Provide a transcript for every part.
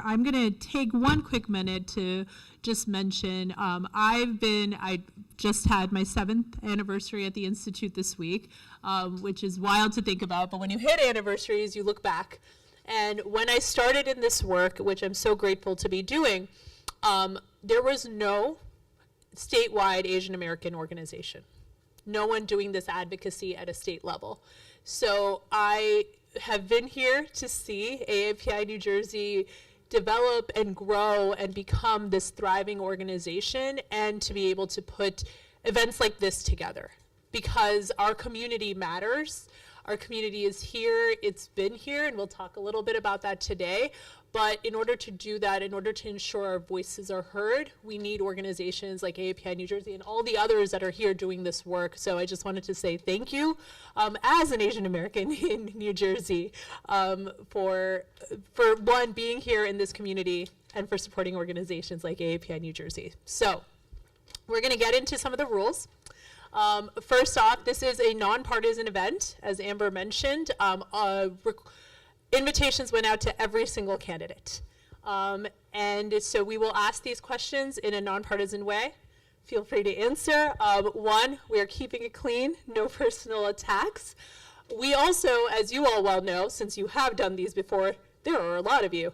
I'm going to take one quick minute to just mention I just had my 7th anniversary at the Institute this week, which is wild to think about, but when you hit anniversaries, you look back. And when I started in this work, which I'm so grateful to be doing, there was no statewide Asian American organization. No one doing this advocacy at a state level. So I have been here to see AAPI New Jersey develop and grow and become this thriving organization, and to be able to put events like this together, because our community matters. Our community is here, it's been here, and we'll talk a little bit about that today. But in order to do that, in order to ensure our voices are heard, we need organizations like AAPI New Jersey and all the others that are here doing this work. So I just wanted to say thank you as an Asian American in New Jersey for one, being here in this community, and for supporting organizations like AAPI New Jersey. So we're gonna get into some of the rules. First off, this is a nonpartisan event, as Amber mentioned. Invitations went out to every single candidate. And so we will ask these questions in a nonpartisan way. Feel free to answer. One, we are keeping it clean, no personal attacks. We also, as you all well know, since you have done these before, there are a lot of you.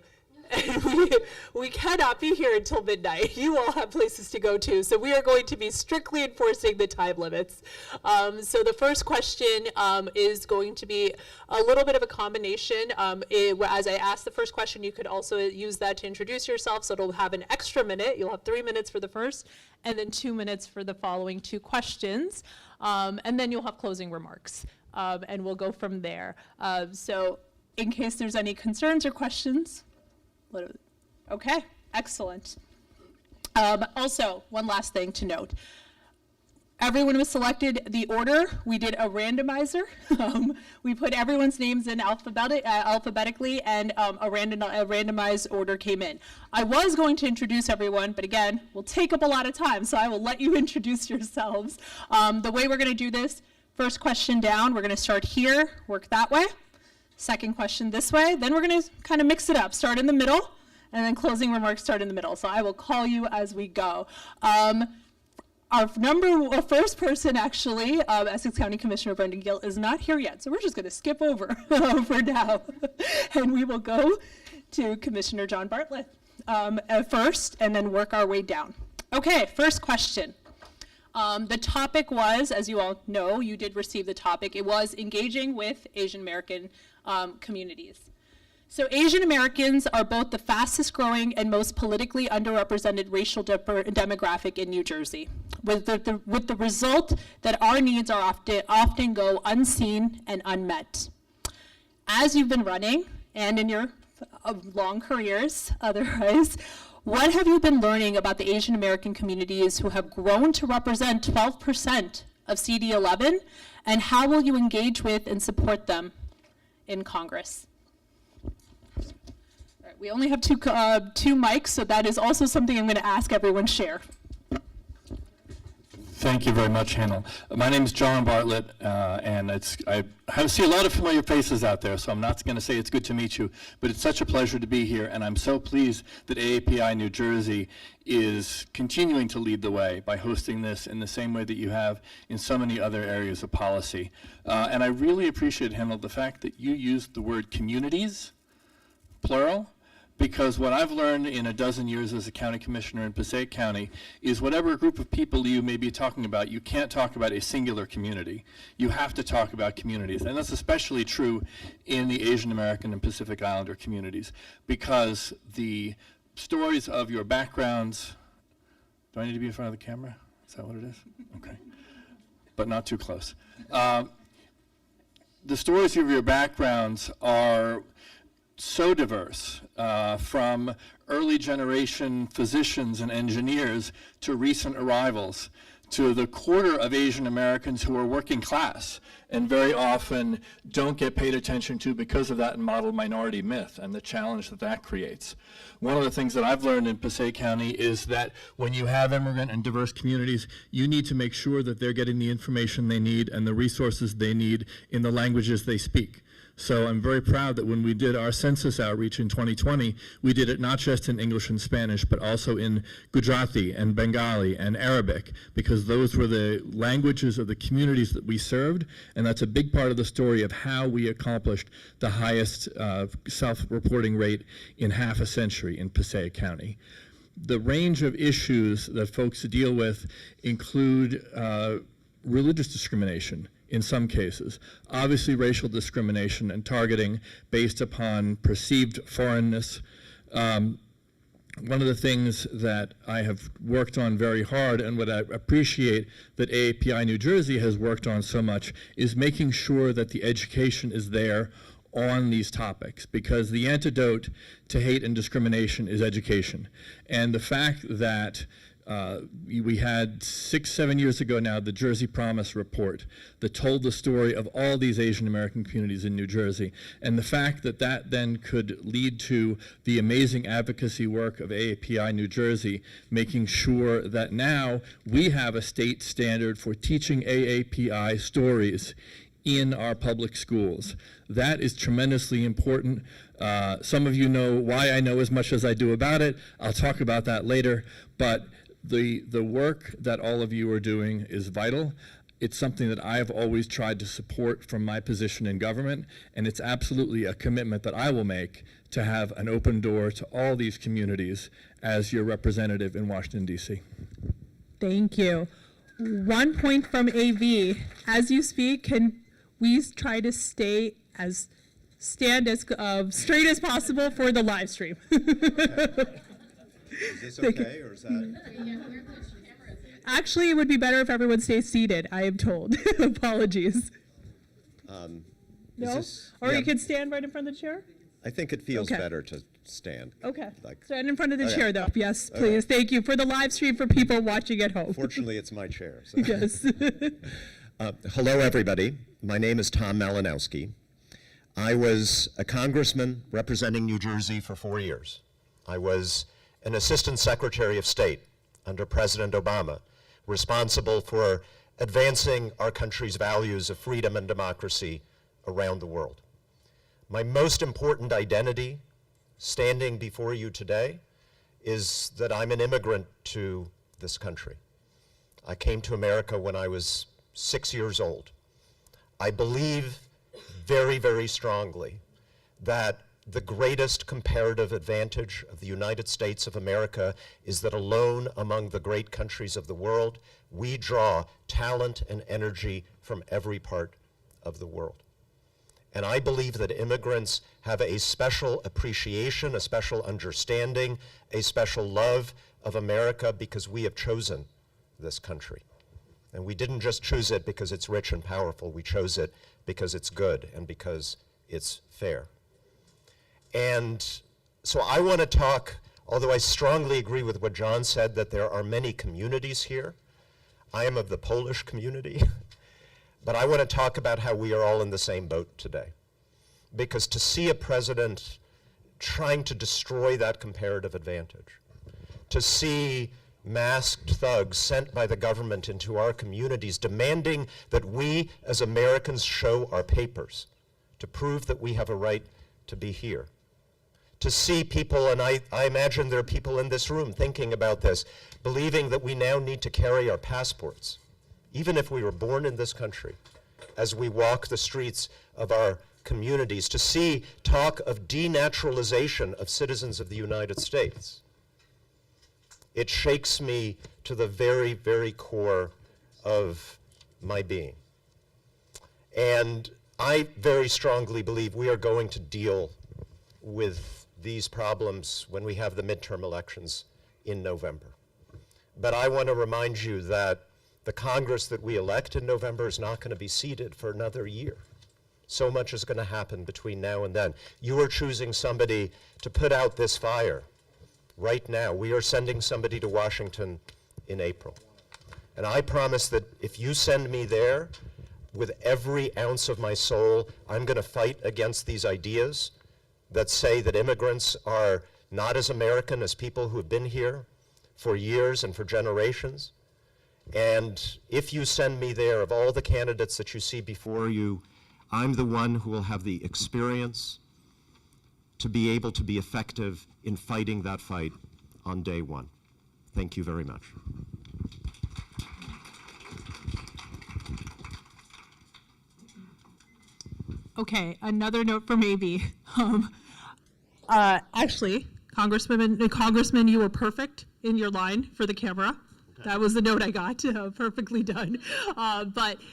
And we cannot be here until midnight. You all have places to go to, so we are going to be strictly enforcing the time limits. So the first question is going to be a little bit of a combination. As I ask the first question, you could also use that to introduce yourself, so it'll have an extra minute. You'll have 3 minutes for the first, and then 2 minutes for the following 2 questions. And then you'll have closing remarks, and we'll go from there. So in case there's any concerns or questions. Okay, excellent. Also, one last thing to note. Everyone was selected the order. We did a randomizer. We put everyone's names in alphabetically, and a randomized order came in. I was going to introduce everyone, but again, we'll take up a lot of time, so I will let you introduce yourselves. The way we're gonna do this, first question down, we're gonna start here, work that way. Second question this way, then we're gonna kind of mix it up, start in the middle, and then closing remarks start in the middle. So I will call you as we go. Our first person, actually, Essex County Commissioner Brendan Gill, is not here yet, so we're just gonna skip over for now. And we will go to Commissioner John Bartlett first, and then work our way down. Okay, first question. The topic was, as you all know, you did receive the topic, it was engaging with Asian American communities. So Asian Americans are both the fastest growing and most politically underrepresented racial demographic in New Jersey, with the result that our needs are often go unseen and unmet. As you've been running, and in your long careers otherwise, what have you been learning about the Asian American communities who have grown to represent 12% of CD11, and how will you engage with and support them in Congress? All right, we only have two mics, so that is also something I'm going to ask everyone share. Thank you very much, Henal. My name is John Bartlett, and I see a lot of familiar faces out there, so I'm not going to say it's good to meet you, but it's such a pleasure to be here, and I'm so pleased that AAPI New Jersey is continuing to lead the way by hosting this in the same way that you have in so many other areas of policy. And I really appreciate, Henal, the fact that you used the word communities, plural, because what I've learned in a dozen years as a county commissioner in Passaic County is whatever group of people you may be talking about, you can't talk about a singular community. You have to talk about communities. And that's especially true in the Asian American and Pacific Islander communities, because the stories of your backgrounds, do I need to be in front of the camera? Is that what it is? Okay. But not too close. The stories of your backgrounds are so diverse, from early generation physicians and engineers to recent arrivals, to the quarter of Asian Americans who are working class and very often don't get paid attention to because of that model minority myth and the challenge that that creates. One of the things that I've learned in Passaic County is that when you have immigrant and diverse communities, you need to make sure that they're getting the information they need and the resources they need in the languages they speak. So I'm very proud that when we did our census outreach in 2020, we did it not just in English and Spanish, but also in Gujarati and Bengali and Arabic, because those were the languages of the communities that we served, and that's a big part of the story of how we accomplished the highest self-reporting rate in half a century in Passaic County. The range of issues that folks deal with include religious discrimination in some cases, obviously racial discrimination and targeting based upon perceived foreignness. One of the things that I have worked on very hard, and what I appreciate that AAPI New Jersey has worked on so much, is making sure that the education is there on these topics, because the antidote to hate and discrimination is education. And the fact that we had 6-7 years ago now the Jersey Promise report that told the story of all these Asian American communities in New Jersey, and the fact that that then could lead to the amazing advocacy work of AAPI New Jersey, making sure that now we have a state standard for teaching AAPI stories in our public schools. That is tremendously important. Some of you know why I know as much as I do about it. I'll talk about that later, but the work that all of you are doing is vital. It's something that I've always tried to support from my position in government, and it's absolutely a commitment that I will make to have an open door to all these communities as your representative in Washington, D.C. Thank you. 1 point from AV. As you speak, can we try to stand as straight as possible for the live stream? Is this okay, or is that? Actually, it would be better if everyone stays seated, I am told. Apologies. No? Or you could stand right in front of the chair? I think it feels Okay. better to stand. Okay. Like, Stand in front of the Okay. chair, though. Yes, please. Thank you. For the live stream for people watching at home. fortunately, it's my chair. So. Yes. Hello, everybody. My name is Tom Malinowski. I was a congressman representing New Jersey for 4 years. I was an assistant secretary of state under President Obama, responsible for advancing our country's values of freedom and democracy around the world. My most important identity standing before you today is that I'm an immigrant to this country. I came to America when I was 6 years old. I believe very, very strongly that the greatest comparative advantage of the United States of America is that alone among the great countries of the world, we draw talent and energy from every part of the world. And I believe that immigrants have a special appreciation, a special understanding, a special love of America because we have chosen this country. And we didn't just choose it because it's rich and powerful, we chose it because it's good and because it's fair. And so I want to talk, although I strongly agree with what John said, that there are many communities here. I am of the Polish community, but I want to talk about how we are all in the same boat today. Because to see a president trying to destroy that comparative advantage, to see masked thugs sent by the government into our communities demanding that we as Americans show our papers to prove that we have a right to be here. To see people, and I imagine there are people in this room thinking about this, believing that we now need to carry our passports, even if we were born in this country, as we walk the streets of our communities, to see talk of denaturalization of citizens of the United States. It shakes me to the very, very core of my being. And I very strongly believe we are going to deal with these problems when we have the midterm elections in November. But I want to remind you that the Congress that we elect in November is not going to be seated for another year. So much is going to happen between now and then. You are choosing somebody to put out this fire right now. We are sending somebody to Washington in April. And I promise that if you send me there, with every ounce of my soul, I'm going to fight against these ideas that say that immigrants are not as American as people who have been here for years and for generations. And if you send me there, of all the candidates that you see before you, I'm the one who will have the experience to be able to be effective in fighting that fight on day one. Thank you very much. Okay, another note from AB. Actually, Congressman, you were perfect in your line for the camera. That was the note I got, perfectly done.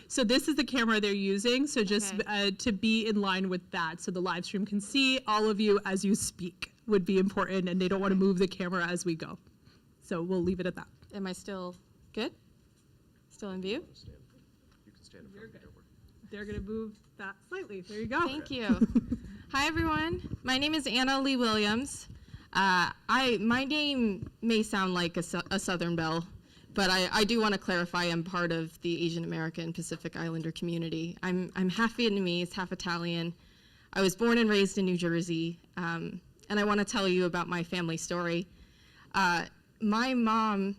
So this is the camera they're using, so just to be in line with that, so the live stream can see all of you as you speak would be important, and they don't want to move the camera as we go. So we'll leave it at that. Am I still good? Still in view? You can stand up. They're going to move that slightly. There you go. Thank you. Hi, everyone. My name is Analilia Williams. My name may sound like a Southern belle, but I do want to clarify I'm part of the Asian American Pacific Islander community. I'm half Vietnamese, half Italian. I was born and raised in New Jersey, and I want to tell you about my family story. My mom,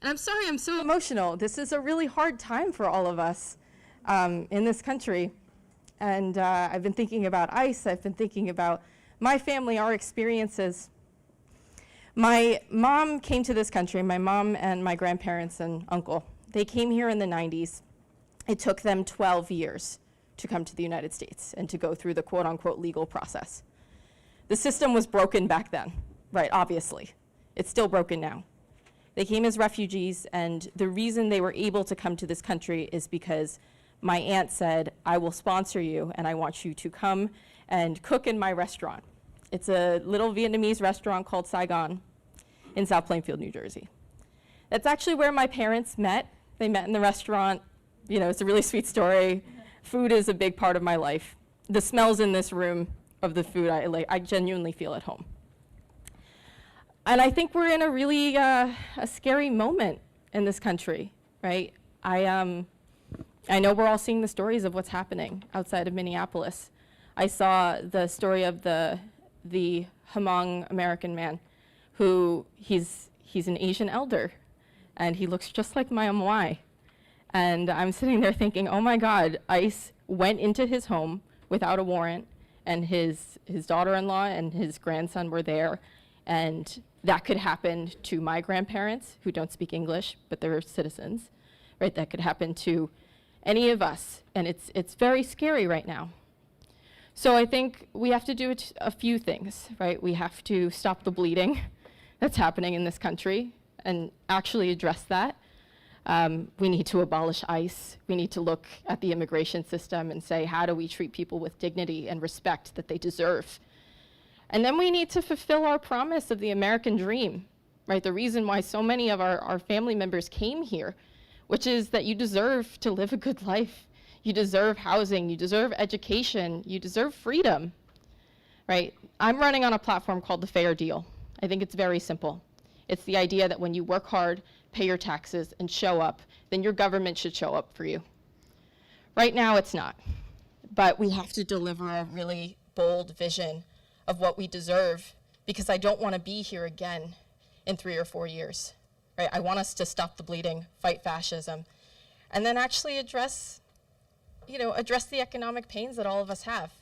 and I'm sorry I'm so emotional. This is a really hard time for all of us in this country. And I've been thinking about ICE. I've been thinking about my family, our experiences. My mom came to this country, my mom and my grandparents and uncle. They came here in the 90s. It took them 12 years to come to the United States and to go through the quote unquote legal process. The system was broken back then, right, obviously. It's still broken now. They came as refugees, and the reason they were able to come to this country is because my aunt said, I will sponsor you, and I want you to come and cook in my restaurant. It's a little Vietnamese restaurant called Saigon in South Plainfield, New Jersey. That's actually where my parents met. They met in the restaurant. You know, it's a really sweet story. Food is a big part of my life. The smells in this room of the food, I genuinely feel at home. And I think we're in a really a scary moment in this country, right? I know we're all seeing the stories of what's happening outside of Minneapolis. I saw the story of the Hmong American man who he's an Asian elder, and he looks just like my Mwai. And I'm sitting there thinking, oh my God, ICE went into his home without a warrant, and his daughter-in-law and his grandson were there, and that could happen to my grandparents who don't speak English, but they're citizens, right? That could happen to any of us, and it's very scary right now. So I think we have to do a few things, right? We have to stop the bleeding that's happening in this country and actually address that. We need to abolish ICE. We need to look at the immigration system and say, how do we treat people with dignity and respect that they deserve? And then we need to fulfill our promise of the American dream, right? The reason why so many of our family members came here, which is that you deserve to live a good life. You deserve housing, you deserve education, you deserve freedom, right? I'm running on a platform called the Fair Deal. I think it's very simple. It's the idea that when you work hard, pay your taxes, and show up, then your government should show up for you. Right now, it's not. But we have to deliver a really bold vision of what we deserve, because I don't want to be here again in 3 or 4 years, right? I want us to stop the bleeding, fight fascism, and then actually address the economic pains that all of us have.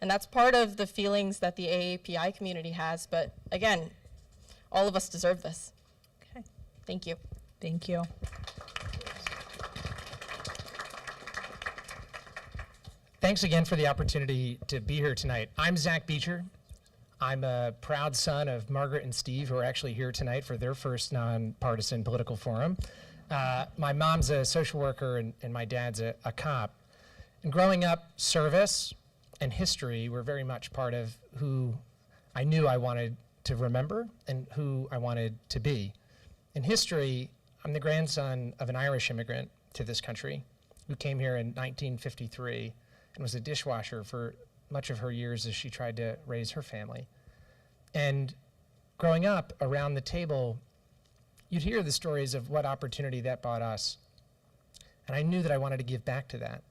And that's part of the feelings that the AAPI community has, but again, all of us deserve this. Okay, Thank you. thank you. Thanks again for the opportunity to be here tonight. I'm Zach Beecher. I'm a proud son of Margaret and Steve, who are actually here tonight for their first nonpartisan political forum. My mom's a social worker and my dad's a cop. And growing up, service and history were very much part of who I knew I wanted to remember and who I wanted to be. In history, I'm the grandson of an Irish immigrant to this country who came here in 1953 and was a dishwasher for much of her years as she tried to raise her family. And growing up around the table, you'd hear the stories of what opportunity that brought us. And I knew that I wanted to give back to that.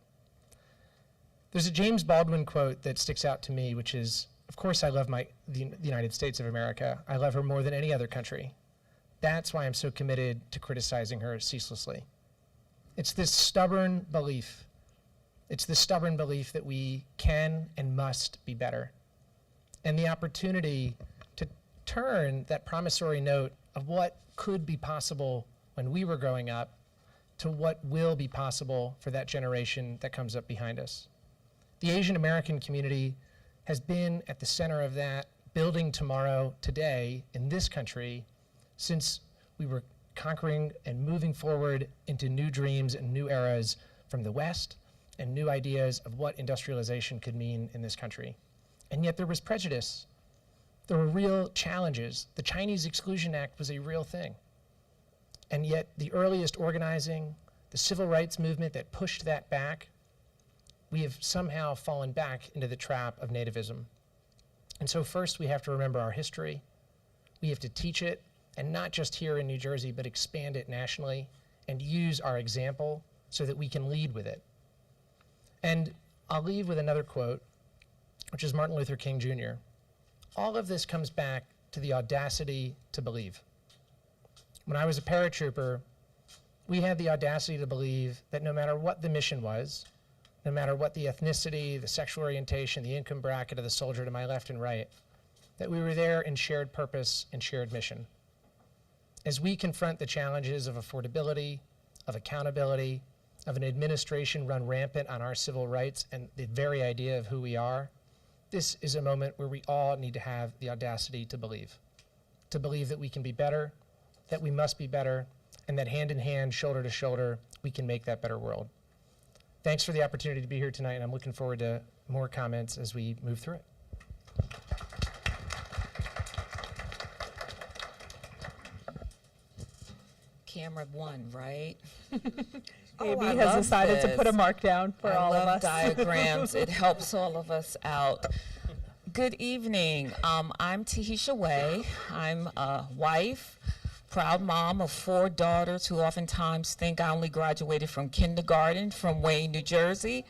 There's a James Baldwin quote that sticks out to me, which is, of course I love the United States of America. I love her more than any other country. That's why I'm so committed to criticizing her ceaselessly. It's this stubborn belief It's the stubborn belief that we can and must be better. And the opportunity to turn that promissory note of what could be possible when we were growing up to what will be possible for that generation that comes up behind us. The Asian American community has been at the center of that, building tomorrow today in this country since we were conquering and moving forward into new dreams and new eras from the West and new ideas of what industrialization could mean in this country. And yet there was prejudice. There were real challenges. The Chinese Exclusion Act was a real thing. And yet the earliest organizing, the civil rights movement that pushed that back, we have somehow fallen back into the trap of nativism. And so first we have to remember our history. We have to teach it, and not just here in New Jersey, but expand it nationally and use our example so that we can lead with it. And I'll leave with another quote, which is Martin Luther King Jr. All of this comes back to the audacity to believe. When I was a paratrooper, we had the audacity to believe that no matter what the mission was, no matter what the ethnicity, the sexual orientation, the income bracket of the soldier to my left and right, that we were there in shared purpose and shared mission. As we confront the challenges of affordability, of accountability, of an administration run rampant on our civil rights and the very idea of who we are, this is a moment where we all need to have the audacity to believe that we can be better, that we must be better, and that hand in hand, shoulder to shoulder, we can make that better world. Thanks for the opportunity to be here tonight, and I'm looking forward to more comments as we move through it. Camera one, right? AB I has love decided to this. put a mark down for all I of love us. diagrams. It helps all of us out. Good evening. I'm Tahesha Way. I'm a wife, proud mom of 4 daughters who oftentimes think I only graduated from kindergarten from Wayne, New Jersey.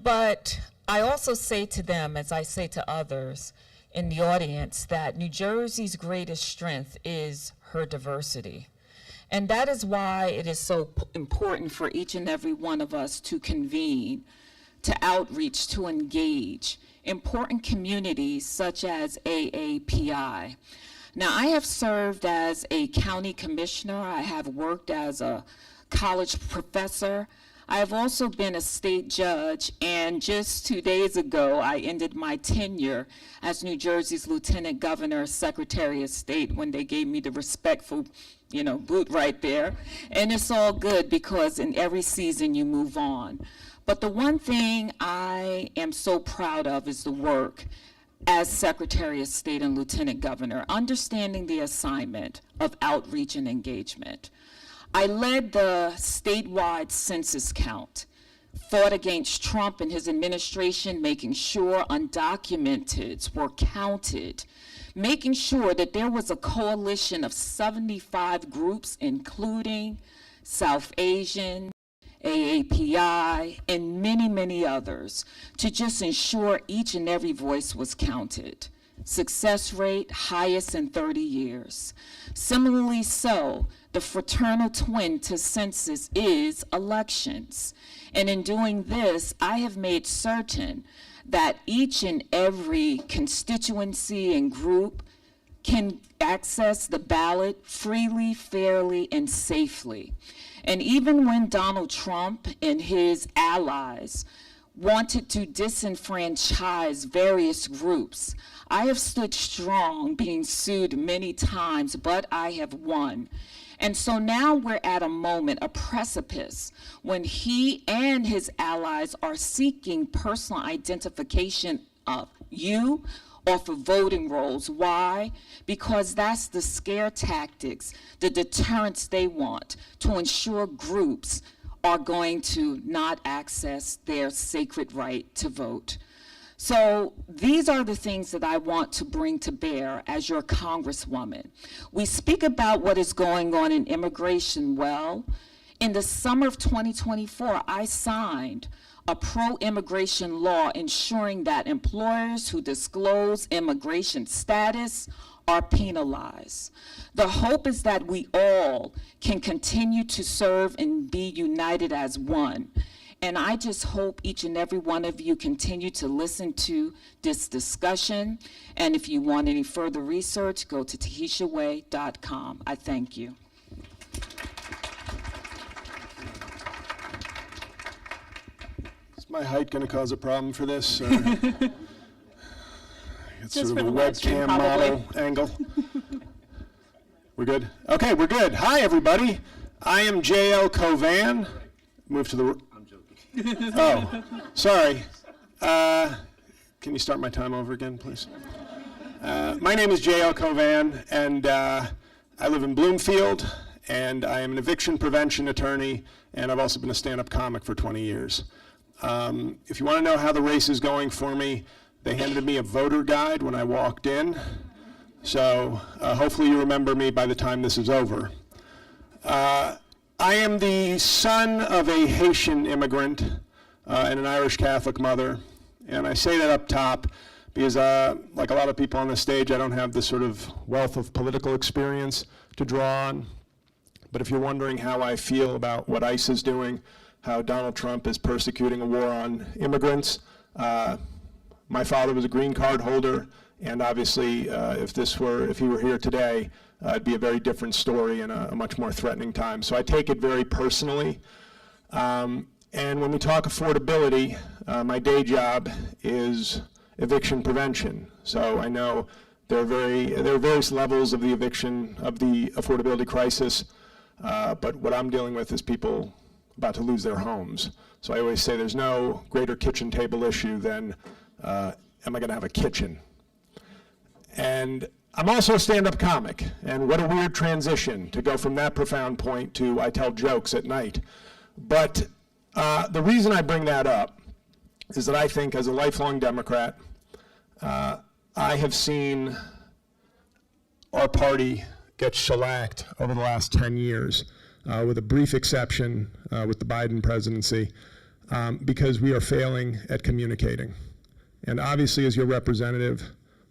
But I also say to them, as I say to others in the audience, that New Jersey's greatest strength is her diversity. And that is why it is so important for each and every one of us to convene, to outreach, to engage important communities such as AAPI. Now, I have served as a county commissioner. I have worked as a college professor. I have also been a state judge, and just 2 days ago, I ended my tenure as New Jersey's Lieutenant Governor, Secretary of State, when they gave me the respectful, boot right there. And it's all good because in every season you move on. But the one thing I am so proud of is the work as Secretary of State and Lieutenant Governor, understanding the assignment of outreach and engagement. I led the statewide census count, fought against Trump and his administration, making sure undocumenteds were counted, making sure that there was a coalition of 75 groups, including South Asian, AAPI, and many, many others, to just ensure each and every voice was counted. Success rate highest in 30 years. Similarly so, the fraternal twin to census is elections. And in doing this, I have made certain that each and every constituency and group can access the ballot freely, fairly, and safely. And even when Donald Trump and his allies wanted to disenfranchise various groups, I have stood strong, being sued many times, but I have won. And so now we're at a moment, a precipice, when he and his allies are seeking personal identification of you off of voting rolls. Why? Because that's the scare tactics, the deterrence they want to ensure groups are going to not access their sacred right to vote. So these are the things that I want to bring to bear as your Congresswoman. We speak about what is going on in immigration. Well, in the summer of 2024, I signed a pro-immigration law ensuring that employers who disclose immigration status are penalized. The hope is that we all can continue to serve and be united as one. And I just hope each and every one of you continue to listen to this discussion. And if you want any further research, go to taheshaway.com. I thank you. Is my height going to cause a problem for this? It's Just sort for of a the live stream, webcam probably. model angle. We're good? Okay, we're good. Hi, everybody. I am J.L. Cauvin. Move to the... I'm joking. Oh, sorry. Can you start my time over again, please? My name is J.L. Cauvin, and I live in Bloomfield, and I am an eviction prevention attorney, and I've also been a stand-up comic for 20 years. If you want to know how the race is going for me, they handed me a voter guide when I walked in, so hopefully you remember me by the time this is over. I am the son of a Haitian immigrant and an Irish Catholic mother, and I say that up top because, like a lot of people on this stage, I don't have this sort of wealth of political experience to draw on. But if you're wondering how I feel about what ICE is doing, how Donald Trump is persecuting a war on immigrants, my father was a green card holder, and obviously, if he were here today, it'd be a very different story and a much more threatening time. So I take it very personally. And when we talk affordability, my day job is eviction prevention. So I know there are various levels of the affordability crisis, but what I'm dealing with is people about to lose their homes. So I always say there's no greater kitchen table issue than am I going to have a kitchen? And I'm also a stand-up comic, and what a weird transition to go from that profound point to I tell jokes at night. But the reason I bring that up is that I think as a lifelong Democrat, I have seen our party get shellacked over the last 10 years, with a brief exception with the Biden presidency, because we are failing at communicating. And obviously, as your representative,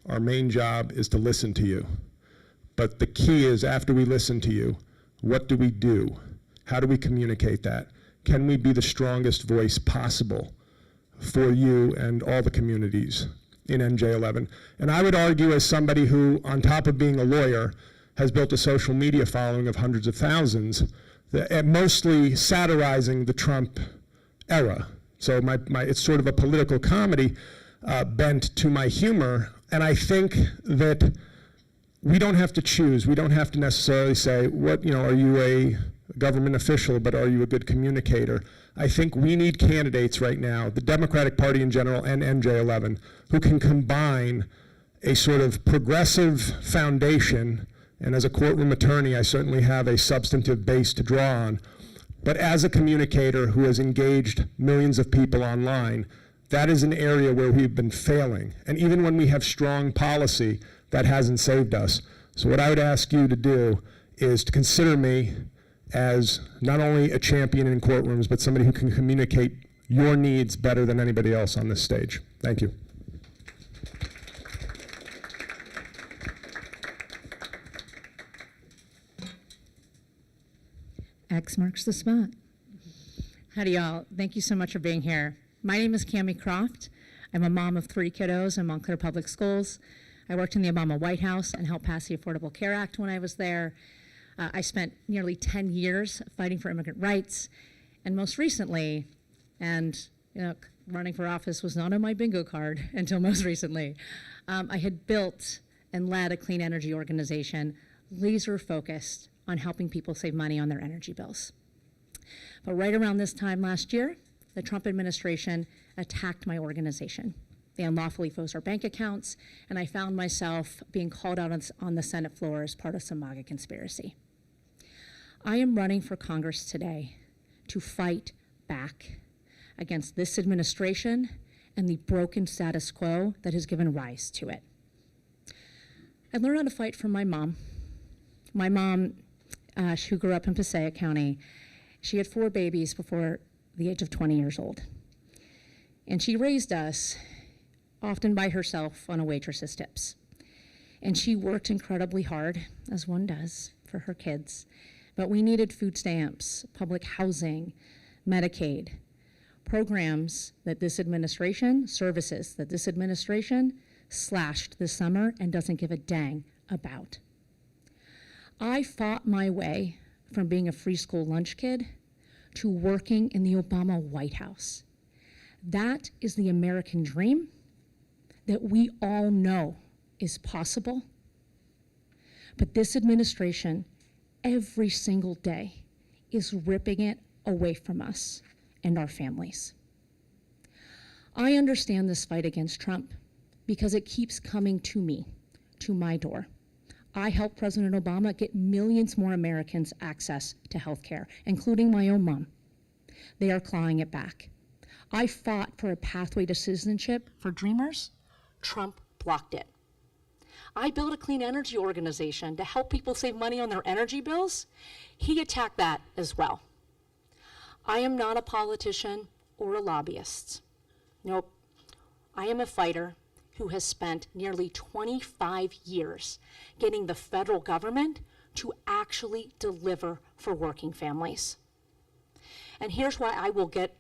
our main job is to listen to you. But the key is, after we listen to you, what do we do? How do we communicate that? Can we be the strongest voice possible for you and all the communities in NJ11? And I would argue, as somebody who, on top of being a lawyer, has built a social media following of hundreds of thousands, mostly satirizing the Trump era. So it's sort of a political comedy bent to my humor. And I think that we don't have to choose. We don't have to necessarily say, are you a government official, but are you a good communicator? I think we need candidates right now, the Democratic Party in general and NJ11, who can combine a sort of progressive foundation, and as a courtroom attorney, I certainly have a substantive base to draw on, but as a communicator who has engaged millions of people online, that is an area where we've been failing. And even when we have strong policy, that hasn't saved us. So what I would ask you to do is to consider me as not only a champion in courtrooms, but somebody who can communicate your needs better than anybody else on this stage. Thank you. X marks the spot. Howdy, y'all. Thank you so much for being here. My name is Cammie Croft. I'm a mom of 3 kiddos in Montclair Public Schools. I worked in the Obama White House and helped pass the Affordable Care Act when I was there. I spent nearly 10 years fighting for immigrant rights. And most recently, running for office was not on my bingo card until most recently, I had built and led a clean energy organization laser focused on helping people save money on their energy bills. But right around this time last year, the Trump administration attacked my organization. They unlawfully froze our bank accounts, and I found myself being called out on the Senate floor as part of some MAGA conspiracy. I am running for Congress today to fight back against this administration and the broken status quo that has given rise to it. I learned how to fight from my mom. My mom, who grew up in Passaic County, she had 4 babies before the age of 20 years old. And she raised us often by herself on a waitress's tips. And she worked incredibly hard, as one does, for her kids. But we needed food stamps, public housing, Medicaid. programs that this administration, services that this administration slashed this summer and doesn't give a dang about. I fought my way from being a free school lunch kid to working in the Obama White House. That is the American dream that we all know is possible. But this administration, every single day, is ripping it away from us and our families. I understand this fight against Trump because it keeps coming to me, to my door. I helped President Obama get millions more Americans access to health care, including my own mom. They are clawing it back. I fought for a pathway to citizenship for Dreamers. Trump blocked it. I built a clean energy organization to help people save money on their energy bills. He attacked that as well. I am not a politician or a lobbyist. Nope. I am a fighter who has spent nearly 25 years getting the federal government to actually deliver for working families. And here's why I will get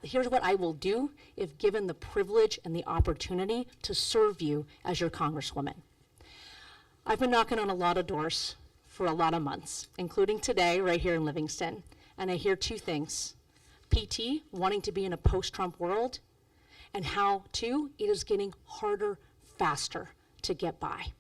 here's what I will do if given the privilege and the opportunity to serve you as your Congresswoman. I've been knocking on a lot of doors for a lot of months, including today right here in Livingston, and I hear two things. PT, wanting to be in a post-Trump world, and how, too, it is getting harder, faster to get by.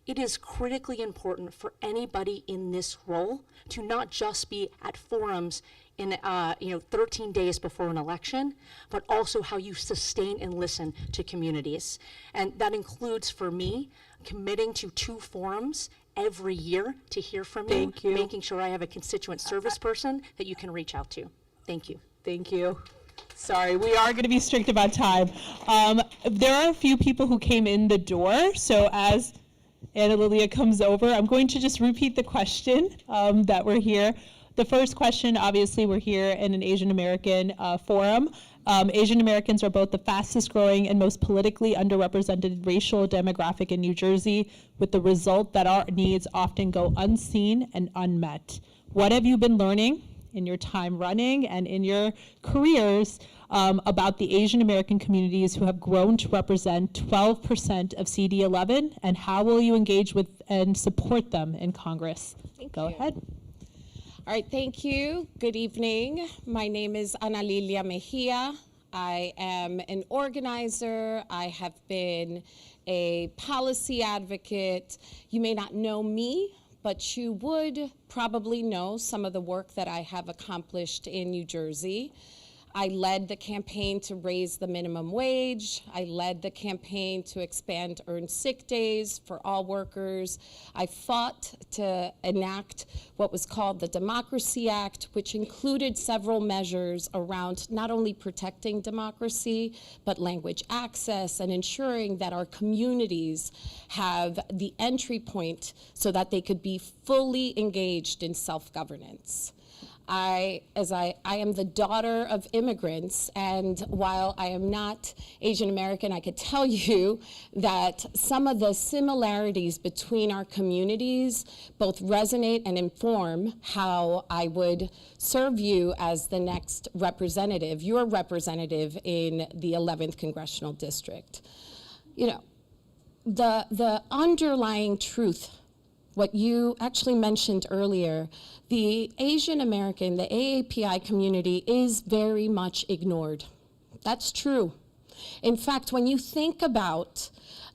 It is critically important for anybody in this role to not just be at forums in 13 days before an election, but also how you sustain and listen to communities. And that includes, for me, committing to 2 forums every year to hear from you. Thank you. Making sure I have a constituent service person that you can reach out to. Thank you. Thank you. Sorry, we are going to be strict about time. There are a few people who came in the door, so as Analilia comes over, I'm going to just repeat the question that we're here. The first question, obviously, we're here in an Asian American forum. Asian Americans are both the fastest growing and most politically underrepresented racial demographic in New Jersey, with the result that our needs often go unseen and unmet. What have you been learning in your time running and in your careers about the Asian American communities who have grown to represent 12% of CD11, and how will you engage with and support them in Congress? Go ahead. All right, thank you. Good evening. My name is Analilia Mejia. I am an organizer. I have been a policy advocate. You may not know me, but you would probably know some of the work that I have accomplished in New Jersey. I led the campaign to raise the minimum wage. I led the campaign to expand earned sick days for all workers. I fought to enact what was called the Democracy Act, which included several measures around not only protecting democracy, but language access and ensuring that our communities have the entry point so that they could be fully engaged in self-governance. I am the daughter of immigrants, and while I am not Asian American, I could tell you that some of the similarities between our communities both resonate and inform how I would serve you as the next representative, your representative in the 11th Congressional District. You know, the underlying truth, what you actually mentioned earlier, the Asian American, the AAPI community is very much ignored. That's true. In fact, when you think about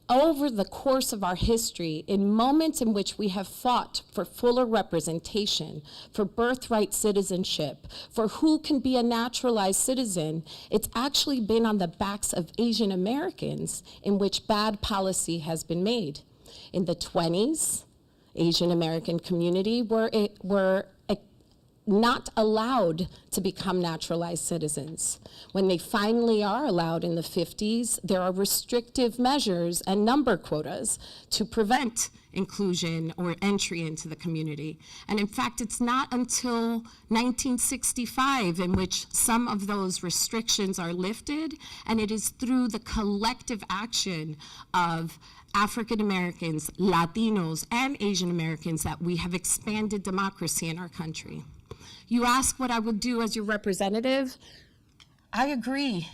over the course of our history, in moments in which we have fought for fuller representation, for birthright citizenship, for who can be a naturalized citizen, it's actually been on the backs of Asian Americans in which bad policy has been made. In the 20s, Asian American community were not allowed to become naturalized citizens. When they finally are allowed in the 50s, there are restrictive measures and number quotas to prevent inclusion or entry into the community. And in fact, it's not until 1965 in which some of those restrictions are lifted, and it is through the collective action of African Americans, Latinos, and Asian Americans that we have expanded democracy in our country. You ask what I would do as your representative. I agree.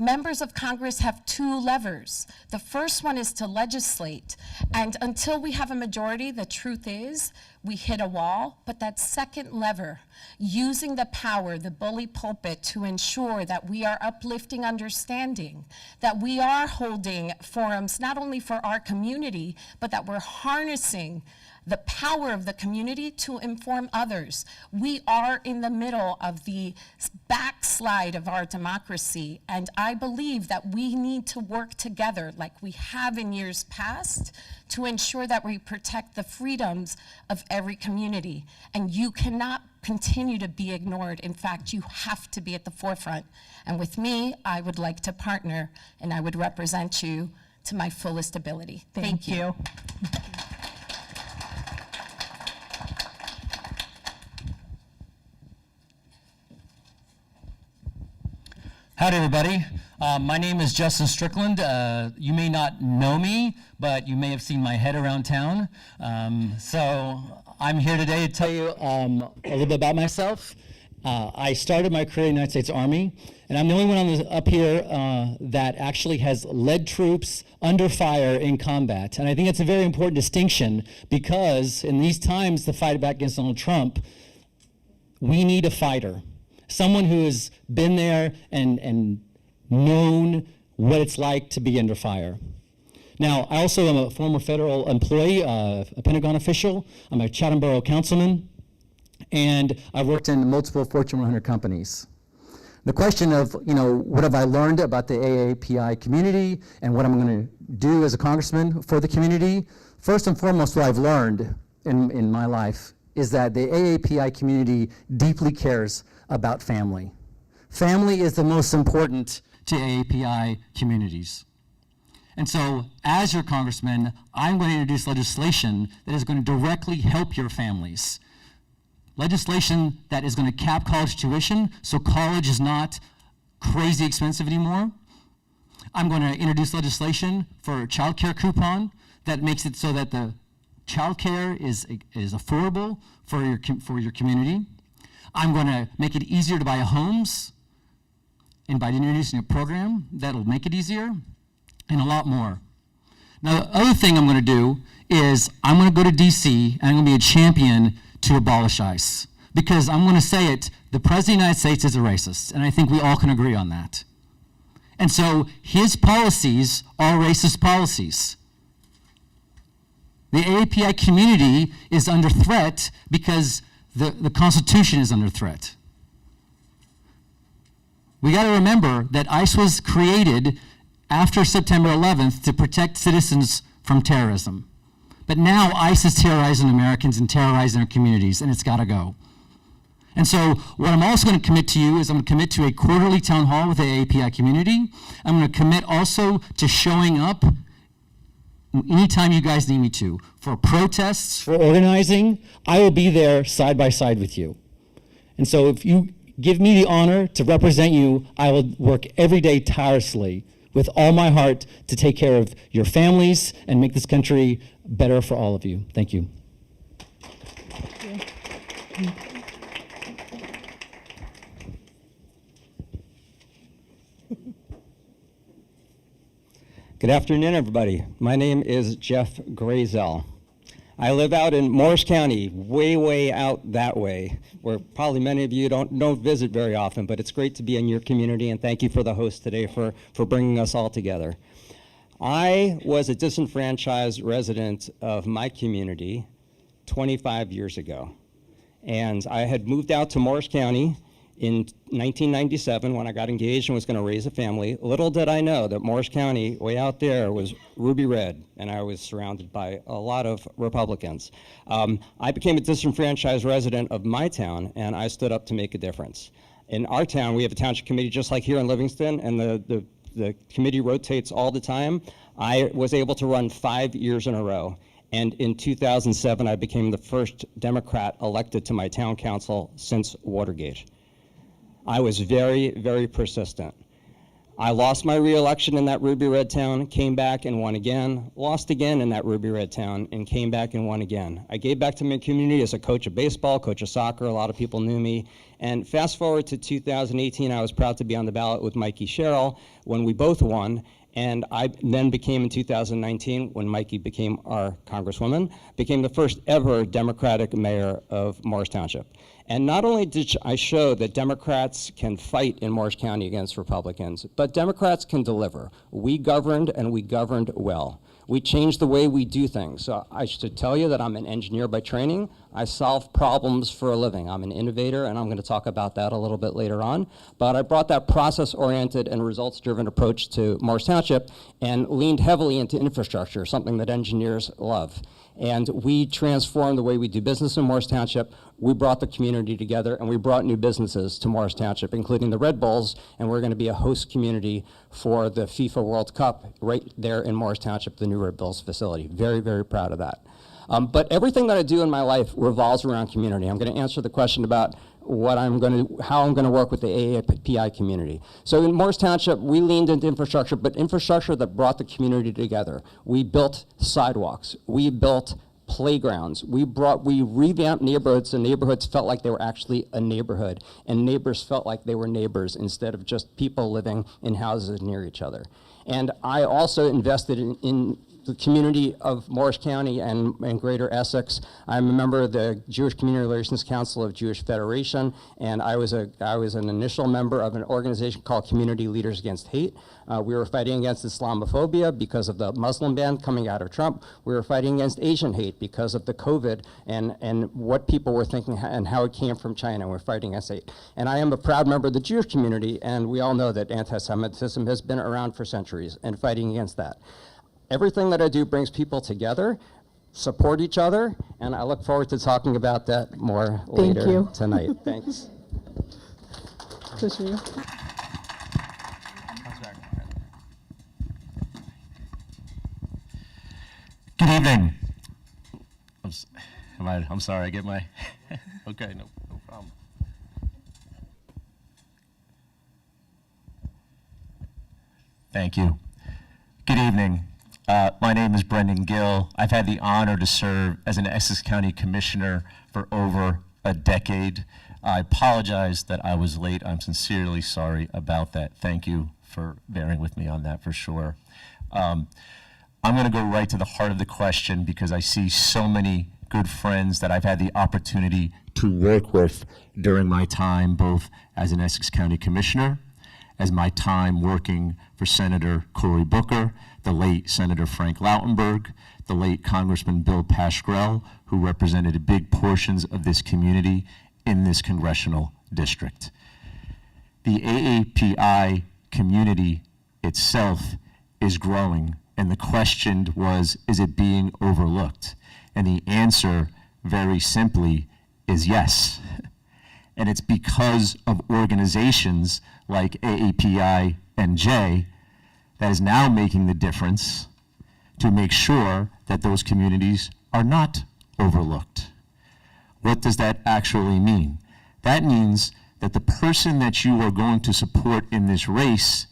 Members of Congress have two levers. The first one is to legislate, and until we have a majority, the truth is, we hit a wall. But that second lever, using the power, the bully pulpit, to ensure that we are uplifting understanding, that we are holding forums not only for our community, but that we're harnessing the power of the community to inform others. We are in the middle of the backslide of our democracy, and I believe that we need to work together like we have in years past to ensure that we protect the freedoms of every community. And you cannot continue to be ignored. In fact, you have to be at the forefront. And with me, I would like to partner, and I would represent you to my fullest ability. Thank you. Howdy, everybody. My name is Justin Strickland. You may not know me, but you may have seen my head around town. So I'm here today to tell you a little bit about myself. I started my career in the United States Army, and I'm the only one up here that actually has led troops under fire in combat. And I think it's a very important distinction because in these times to fight back against Donald Trump, we need a fighter. Someone who has been there and known what it's like to be under fire. Now, I also am a former federal employee, a Pentagon official. I'm a Chatham Borough councilman, and I've worked in multiple Fortune 100 companies. The question of, what have I learned about the AAPI community and what I'm going to do as a congressman for the community? First and foremost, what I've learned in my life is that the AAPI community deeply cares about family. Family is the most important to AAPI communities. And so, as your congressman, I'm going to introduce legislation that is going to directly help your families. Legislation that is going to cap college tuition so college is not crazy expensive anymore. I'm going to introduce legislation for a child care coupon that makes it so that the child care is affordable for your community. I'm going to make it easier to buy homes, and by introducing a program that'll make it easier, and a lot more. Now, the other thing I'm going to do is I'm going to go to DC, and I'm going to be a champion to abolish ICE. Because I'm going to say it, the President of the United States is a racist, and I think we all can agree on that. And so his policies are racist policies. The AAPI community is under threat because the Constitution is under threat. We got to remember that ICE was created after September 11th to protect citizens from terrorism. But now ICE is terrorizing Americans and terrorizing our communities, and it's got to go. And so what I'm also going to commit to you is I'm going to commit to a quarterly town hall with the AAPI community. I'm going to commit also to showing up anytime you guys need me to, for protests, for organizing. I will be there side by side with you. And so if you give me the honor to represent you, I will work every day tirelessly with all my heart to take care of your families and make this country better for all of you. Thank you. Good afternoon, everybody. My name is Jeff Grayzel. I live out in Morris County, way out that way, where probably many of you don't visit very often, but it's great to be in your community, and thank you for the host today for bringing us all together. I was a disenfranchised resident of my community 25 years ago, and I had moved out to Morris County in 1997 when I got engaged and was going to raise a family. Little did I know that Morris County, way out there, was ruby red, and I was surrounded by a lot of Republicans. I became a disenfranchised resident of my town, and I stood up to make a difference. In our town, we have a township committee just like here in Livingston, and the committee rotates all the time. I was able to run 5 years in a row. And in 2007, I became the first Democrat elected to my town council since Watergate. I was very persistent. I lost my re-election in that ruby red town, came back and won again, lost again in that ruby red town, and came back and won again. I gave back to my community as a coach of baseball, coach of soccer. A lot of people knew me. And fast forward to 2018, I was proud to be on the ballot with Mikey Sherrill when we both won. And I then became, in 2019, when Mikey became our Congresswoman, became the first ever Democratic mayor of Morris Township. And not only did I show that Democrats can fight in Morris County against Republicans, but Democrats can deliver. We governed, and we governed well. We changed the way we do things. So I should tell you that I'm an engineer by training. I solve problems for a living. I'm an innovator, and I'm going to talk about that a little bit later on. But I brought that process-oriented and results-driven approach to Morris Township and leaned heavily into infrastructure, something that engineers love. And we transformed the way we do business in Morris Township. We brought the community together, and we brought new businesses to Morris Township, including the Red Bulls, and we're going to be a host community for the FIFA World Cup right there in Morris Township, the new Red Bulls facility. Very, very proud of that. But everything that I do in my life revolves around community. I'm going to answer the question about how I'm going to work with the AAPI community. So in Morris Township, we leaned into infrastructure, but infrastructure that brought the community together. We built sidewalks. We built playgrounds. We revamped neighborhoods, and neighborhoods felt like they were actually a neighborhood, and neighbors felt like they were neighbors instead of just people living in houses near each other. And I also invested in the community of Morris County and Greater Essex. I'm a member of the Jewish Community Relations Council of Jewish Federation, and I was an initial member of an organization called Community Leaders Against Hate. We were fighting against Islamophobia because of the Muslim ban coming out of Trump. We were fighting against Asian hate because of the COVID and what people were thinking and how it came from China. We're fighting against hate. And I am a proud member of the Jewish community, and we all know that anti-Semitism has been around for centuries, and fighting against that. Everything that I do brings people together, support each other, and I look forward to talking about that more later tonight. Thanks. Good evening. I'm sorry, I get my, okay, no problem. Thank you. Good evening. My name is Brendan Gill. I've had the honor to serve as an Essex County Commissioner for over a decade. I apologize that I was late. I'm sincerely sorry about that. Thank you for bearing with me on that for sure. I'm going to go right to the heart of the question because I see so many good friends that I've had the opportunity to work with during my time, both as an Essex County Commissioner, as my time working for Senator Cory Booker, the late Senator Frank Lautenberg, the late Congressman Bill Pascrell, who represented big portions of this community in this congressional district. The AAPI community itself is growing, and the question was, is it being overlooked? And the answer, very simply, is yes. And it's because of organizations like AAPI NJ that is now making the difference to make sure that those communities are not overlooked. What does that actually mean? That means that the person that you are going to support in this race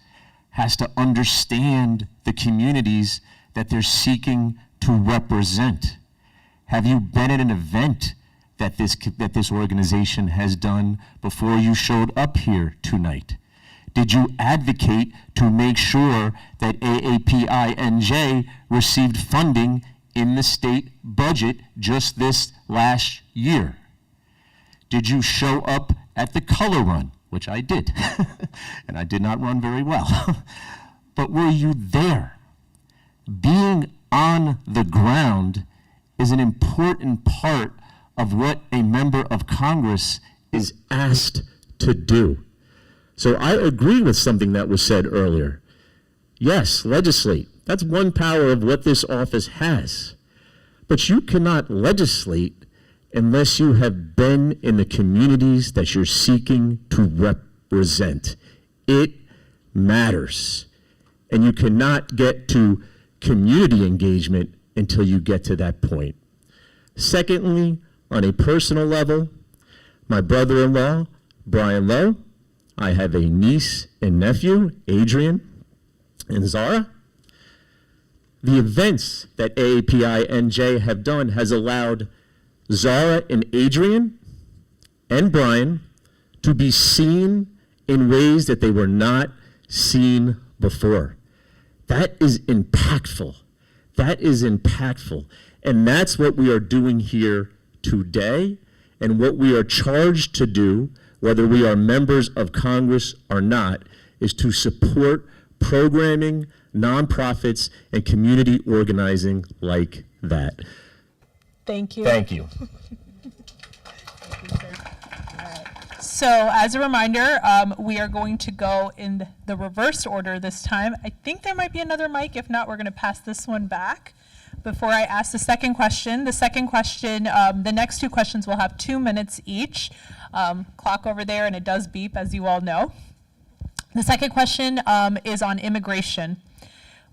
has to understand the communities that they're seeking to represent. Have you been at an event that this organization has done before you showed up here tonight? Did you advocate to make sure that AAPI NJ received funding in the state budget just this last year? Did you show up at the color run, which I did, and I did not run very well, but were you there? Being on the ground is an important part of what a member of Congress is asked to do. So I agree with something that was said earlier. Yes, legislate. That's one power of what this office has. But you cannot legislate unless you have been in the communities that you're seeking to represent. It matters. And you cannot get to community engagement until you get to that point. Secondly, on a personal level, my brother-in-law, Brian Lowe, I have a niece and nephew, Adrian and Zara. The events that AAPI NJ have done has allowed Zara and Adrian and Brian to be seen in ways that they were not seen before. That is impactful. That is impactful. And that's what we are doing here today, and what we are charged to do, whether we are members of Congress or not, is to support programming, nonprofits, and community organizing like that. Thank you. Thank you. So as a reminder, we are going to go in the reverse order this time. I think there might be another mic. If not, we're going to pass this one back. Before I ask the second question, the next two questions will have 2 minutes each. Clock over there, and it does beep, as you all know. The second question is on immigration.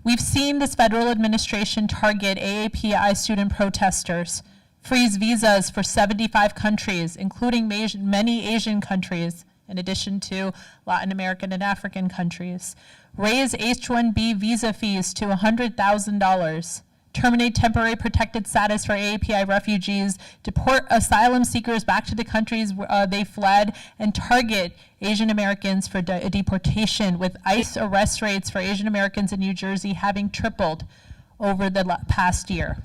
We've seen this federal administration target AAPI student protesters, freeze visas for 75 countries, including many Asian countries, in addition to Latin American and African countries, raise H-1B visa fees to $100,000, terminate temporary protected status for AAPI refugees, deport asylum seekers back to the countries they fled, and target Asian Americans for deportation, with ICE arrest rates for Asian Americans in New Jersey having tripled over the past year.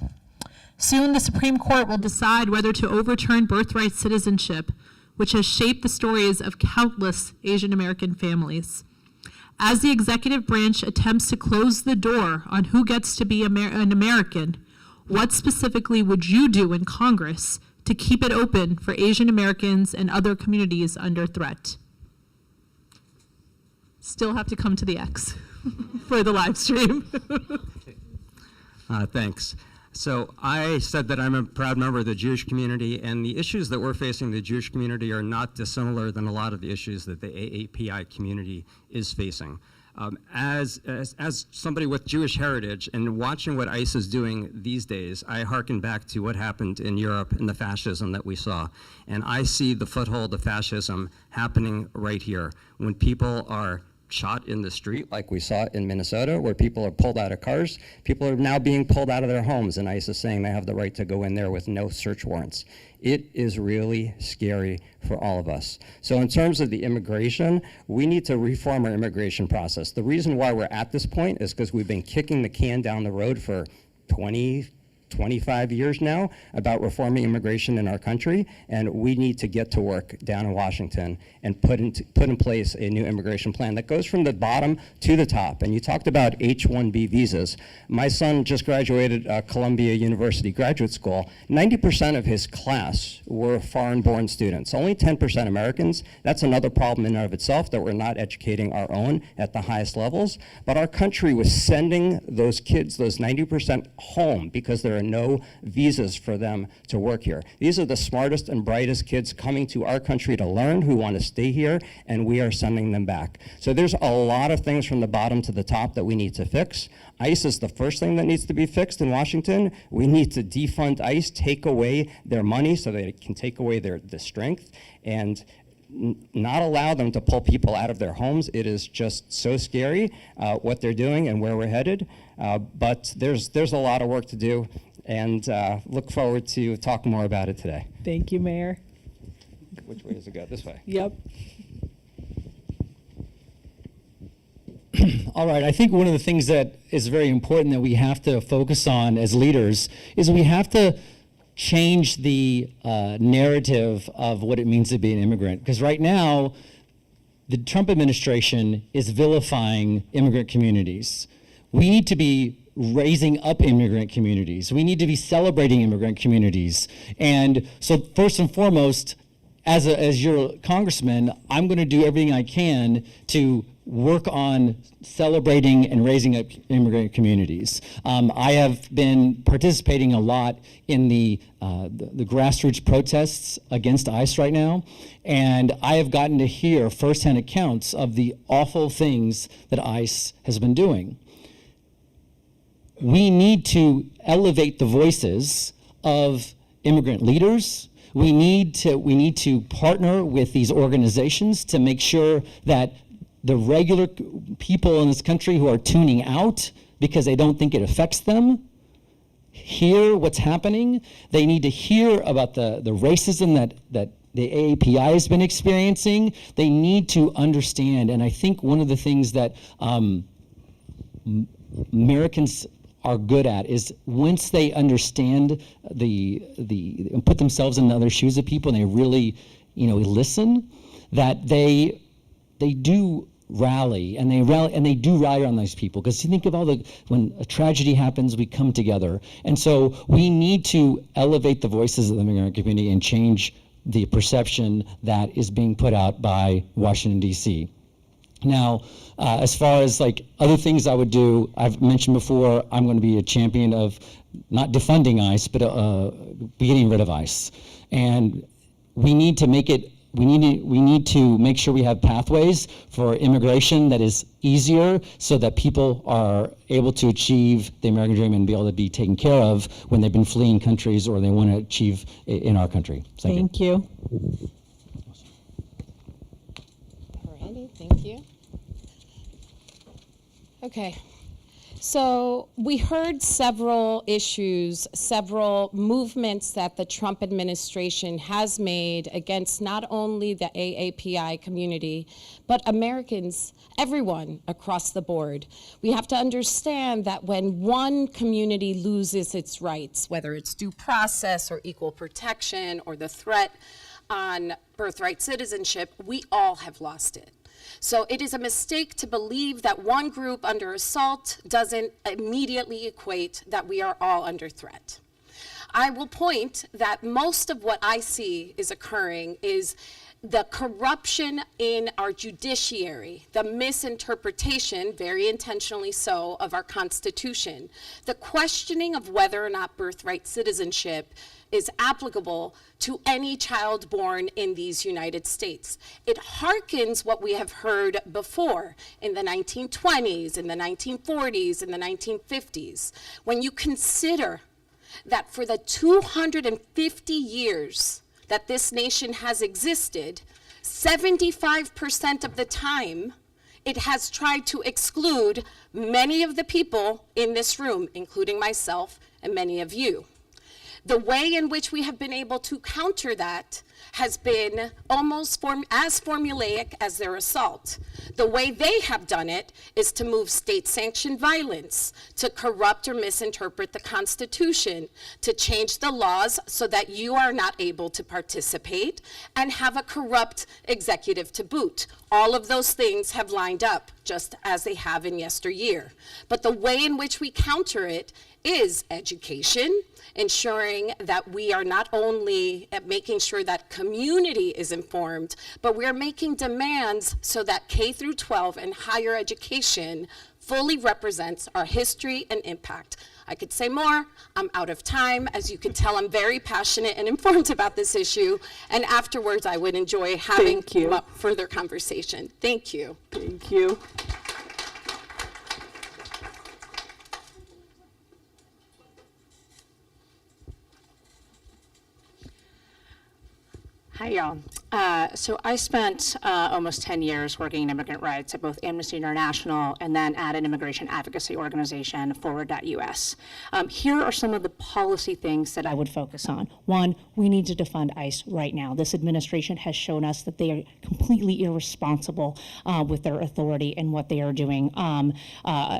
Soon, the Supreme Court will decide whether to overturn birthright citizenship, which has shaped the stories of countless Asian American families. As the executive branch attempts to close the door on who gets to be an American, what specifically would you do in Congress to keep it open for Asian Americans and other communities under threat? Still have to come to the X for the live stream. Thanks. So I said that I'm a proud member of the Jewish community, and the issues that we're facing in the Jewish community are not dissimilar than a lot of the issues that the AAPI community is facing. As somebody with Jewish heritage and watching what ICE is doing these days, I hearken back to what happened in Europe and the fascism that we saw. And I see the foothold of fascism happening right here when people are shot in the street, like we saw in Minnesota, where people are pulled out of cars. People are now being pulled out of their homes, and ICE is saying they have the right to go in there with no search warrants. It is really scary for all of us. So in terms of the immigration, we need to reform our immigration process. The reason why we're at this point is because we've been kicking the can down the road for 25 years now about reforming immigration in our country, and we need to get to work down in Washington and put in place a new immigration plan that goes from the bottom to the top. And you talked about H-1B visas. My son just graduated Columbia University Graduate School. 90% of his class were foreign-born students, only 10% Americans. That's another problem in and of itself, that we're not educating our own at the highest levels. But our country was sending those kids, those 90%, home because there are no visas for them to work here. These are the smartest and brightest kids coming to our country to learn, who want to stay here, and we are sending them back. So there's a lot of things from the bottom to the top that we need to fix. ICE is the first thing that needs to be fixed in Washington. We need to defund ICE, take away their money so they can take away their strength, and not allow them to pull people out of their homes. It is just so scary what they're doing and where we're headed. But there's a lot of work to do, and look forward to talking more about it today. Thank you, Mayor. Which way does it go? This way? Yep. All right, I think one of the things that is very important that we have to focus on as leaders is we have to change the narrative of what it means to be an immigrant. Because right now, the Trump administration is vilifying immigrant communities. We need to be raising up immigrant communities. We need to be celebrating immigrant communities. And so first and foremost, as your congressman, I'm going to do everything I can to work on celebrating and raising up immigrant communities. I have been participating a lot in the grassroots protests against ICE right now, and I have gotten to hear firsthand accounts of the awful things that ICE has been doing. We need to elevate the voices of immigrant leaders. we need to partner with these organizations to make sure that the regular people in this country who are tuning out because they don't think it affects them hear what's happening. They need to hear about the racism that the AAPI has been experiencing. They need to understand, and I think one of the things that Americans are good at is once they understand and put themselves in other shoes of people and they really, listen, that they do rally, and they do rally on those people, because you think of when a tragedy happens, we come together, and so we need to elevate the voices of the American community and change the perception that is being put out by Washington, D.C. Now, as far as other things I would do, I've mentioned before, I'm going to be a champion of not defunding ICE, but getting rid of ICE, and we need to make sure we have pathways for immigration that is easier so that people are able to achieve the American dream and be able to be taken care of when they've been fleeing countries or they want to achieve in our country. Thank you. Alrighty, thank you. Okay. So we heard several issues, several movements that the Trump administration has made against not only the AAPI community, but Americans, everyone across the board. We have to understand that when one community loses its rights, whether it's due process or equal protection or the threat on birthright citizenship, we all have lost it. So it is a mistake to believe that one group under assault doesn't immediately equate that we are all under threat. I will point that most of what I see is occurring is the corruption in our judiciary, the misinterpretation, very intentionally so, of our Constitution, the questioning of whether or not birthright citizenship is applicable to any child born in these United States. It harkens what we have heard before in the 1920s, in the 1940s, in the 1950s. When you consider that for the 250 years that this nation has existed, 75% of the time, it has tried to exclude many of the people in this room, including myself and many of you. The way in which we have been able to counter that has been almost as formulaic as their assault. The way they have done it is to move state-sanctioned violence, to corrupt or misinterpret the Constitution, to change the laws so that you are not able to participate, and have a corrupt executive to boot. All of those things have lined up, just as they have in yesteryear. But the way in which we counter it is education, ensuring that we are not only making sure that community is informed, but we're making demands so that K through 12 and higher education fully represents our history and impact. I could say more. I'm out of time. As you can tell, I'm very passionate and informed about this issue, and afterwards I would enjoy having further conversation. Thank you. Thank you. Hi, y'all. So I spent almost 10 years working in immigrant rights at both Amnesty International and then at an immigration advocacy organization, Forward.us. Here are some of the policy things that I would focus on. One, we need to defund ICE right now. This administration has shown us that they are completely irresponsible with their authority and what they are doing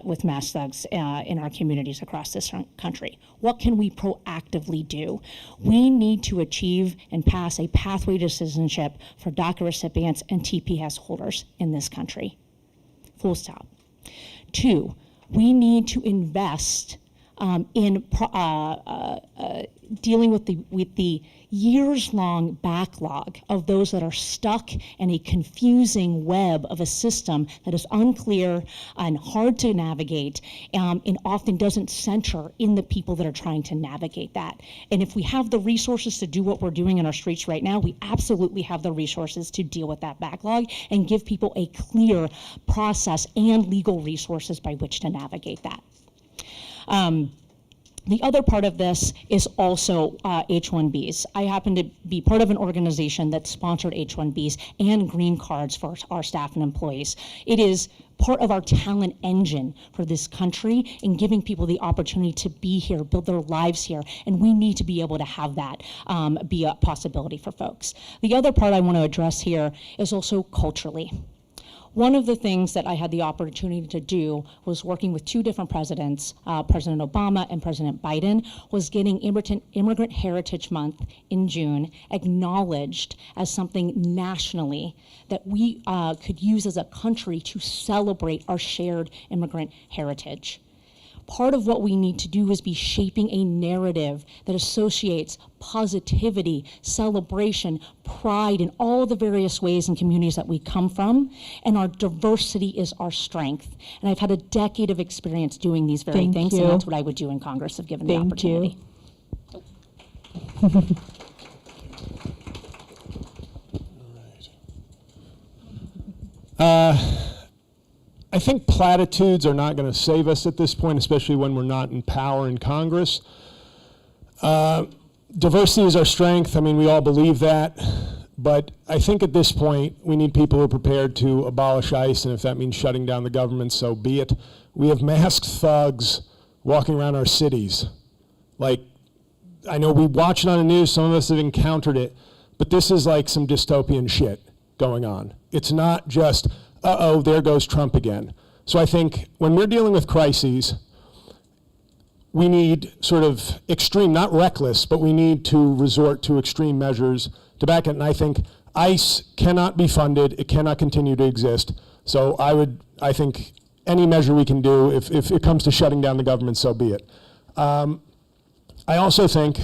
with mass thugs in our communities across this country. What can we proactively do? We need to achieve and pass a pathway to citizenship for DACA recipients and TPS holders in this country. Full stop. Two, we need to invest in dealing with the years-long backlog of those that are stuck in a confusing web of a system that is unclear and hard to navigate, and often doesn't center in the people that are trying to navigate that. And if we have the resources to do what we're doing in our streets right now, we absolutely have the resources to deal with that backlog and give people a clear process and legal resources by which to navigate that. The other part of this is also H-1Bs. I happen to be part of an organization that sponsored H-1Bs and green cards for our staff and employees. It is part of our talent engine for this country in giving people the opportunity to be here, build their lives here, and we need to be able to have that be a possibility for folks. The other part I want to address here is also culturally. One of the things that I had the opportunity to do was working with two different presidents, President Obama and President Biden, was getting Immigrant Heritage Month in June acknowledged as something nationally that we could use as a country to celebrate our shared immigrant heritage. Part of what we need to do is be shaping a narrative that associates positivity, celebration, pride in all the various ways and communities that we come from, and our diversity is our strength. And I've had a decade of experience doing these very things, and that's what I would do in Congress if given the opportunity. I think platitudes are not going to save us at this point, especially when we're not in power in Congress. Diversity is our strength. I mean, we all believe that. But I think at this point, we need people who are prepared to abolish ICE, and if that means shutting down the government, so be it. We have masked thugs walking around our cities. Like, I know we watch it on the news, some of us have encountered it, but this is like some dystopian shit going on. It's not just, uh-oh, there goes Trump again. So I think when we're dealing with crises, we need sort of extreme, not reckless, but we need to resort to extreme measures to back it. And I think ICE cannot be funded. It cannot continue to exist. So I think any measure we can do, if it comes to shutting down the government, so be it. I also think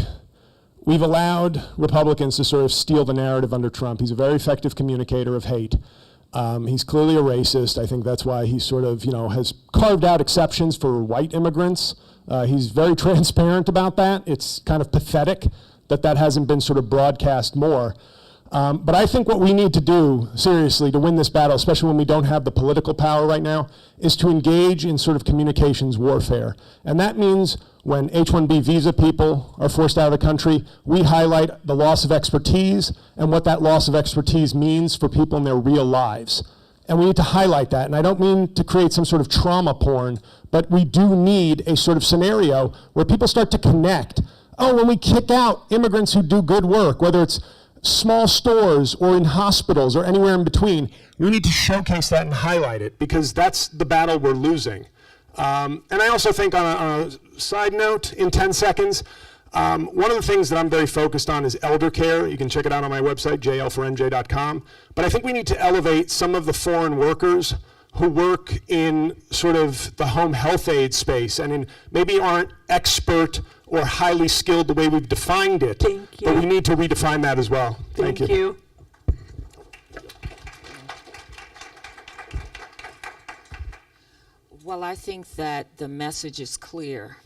we've allowed Republicans to sort of steal the narrative under Trump. He's a very effective communicator of hate. He's clearly a racist. I think that's why he sort of, has carved out exceptions for white immigrants. He's very transparent about that. It's kind of pathetic that hasn't been sort of broadcast more. But I think what we need to do, seriously, to win this battle, especially when we don't have the political power right now, is to engage in sort of communications warfare. And that means when H-1B visa people are forced out of the country, we highlight the loss of expertise and what that loss of expertise means for people in their real lives. And we need to highlight that. And I don't mean to create some sort of trauma porn, but we do need a sort of scenario where people start to connect. Oh, when we kick out immigrants who do good work, whether it's small stores or in hospitals or anywhere in between, we need to showcase that and highlight it, because that's the battle we're losing. And I also think on a side note, in 10 seconds, one of the things that I'm very focused on is elder care. You can check it out on my website, jl4nj.com. But I think we need to elevate some of the foreign workers who work in sort of the home health aid space and maybe aren't expert or highly skilled the way we've defined it. Thank you. But we need to redefine that as well. Thank you. Well, I think that the message is clear.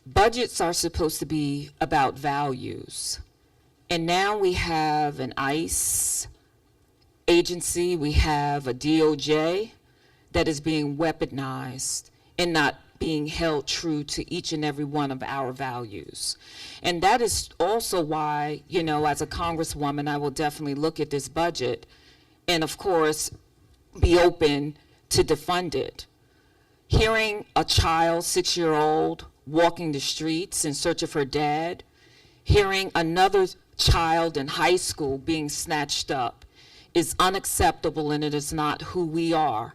Budgets are supposed to be about values. And now we have an ICE agency, we have a DOJ that is being weaponized and not being held true to each and every one of our values. And that is also why, as a Congresswoman, I will definitely look at this budget and, of course, be open to defund it. Hearing a child, 6-year-old, walking the streets in search of her dad, hearing another child in high school being snatched up is unacceptable, and it is not who we are.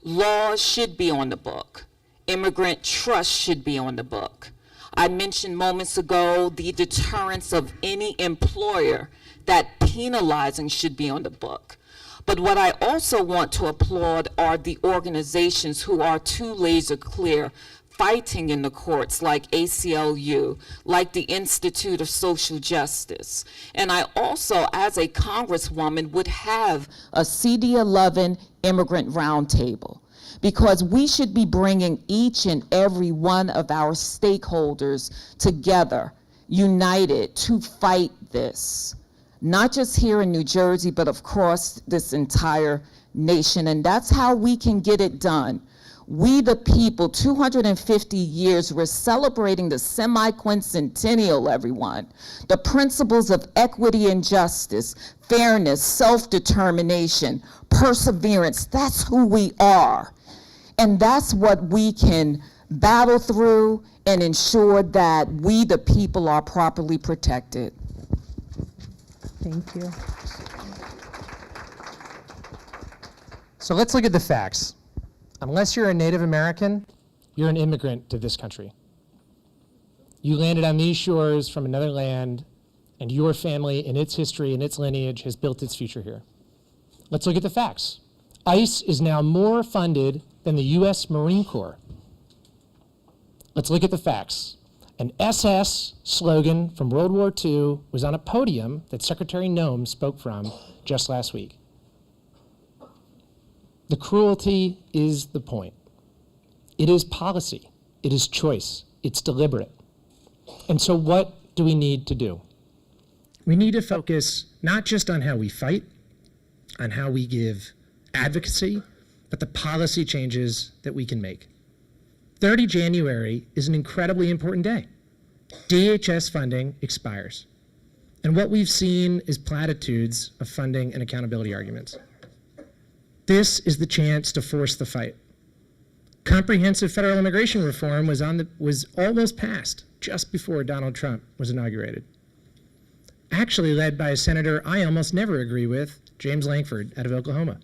Laws should be on the book. Immigrant trust should be on the book. I mentioned moments ago the deterrence of any employer, that penalizing should be on the book. But what I also want to applaud are the organizations who are too laser clear, fighting in the courts, like ACLU, like the Institute of Social Justice. And I also, as a Congresswoman, would have a CD11 immigrant roundtable, because we should be bringing each and every one of our stakeholders together, united, to fight this. Not just here in New Jersey, but of course this entire nation. And that's how we can get it done. We the people, 250 years, we're celebrating the semi-quincentennial, everyone. The principles of equity and justice, fairness, self-determination, perseverance, that's who we are. And that's what we can battle through and ensure that we the people are properly protected. Thank you. So let's look at the facts. Unless you're a Native American, you're an immigrant to this country. You landed on these shores from another land, and your family and its history and its lineage has built its future here. Let's look at the facts. ICE is now more funded than the U.S. Marine Corps. Let's look at the facts. An SS slogan from World War II was on a podium that Secretary Noem spoke from just last week. The cruelty is the point. It is policy. It is choice. It's deliberate. And so what do we need to do? We need to focus not just on how we fight, on how we give advocacy, but the policy changes that we can make. 30 January is an incredibly important day. DHS funding expires. And what we've seen is platitudes of funding and accountability arguments. This is the chance to force the fight. Comprehensive federal immigration reform was almost passed just before Donald Trump was inaugurated. Actually led by a senator I almost never agree with, James Lankford out of Oklahoma.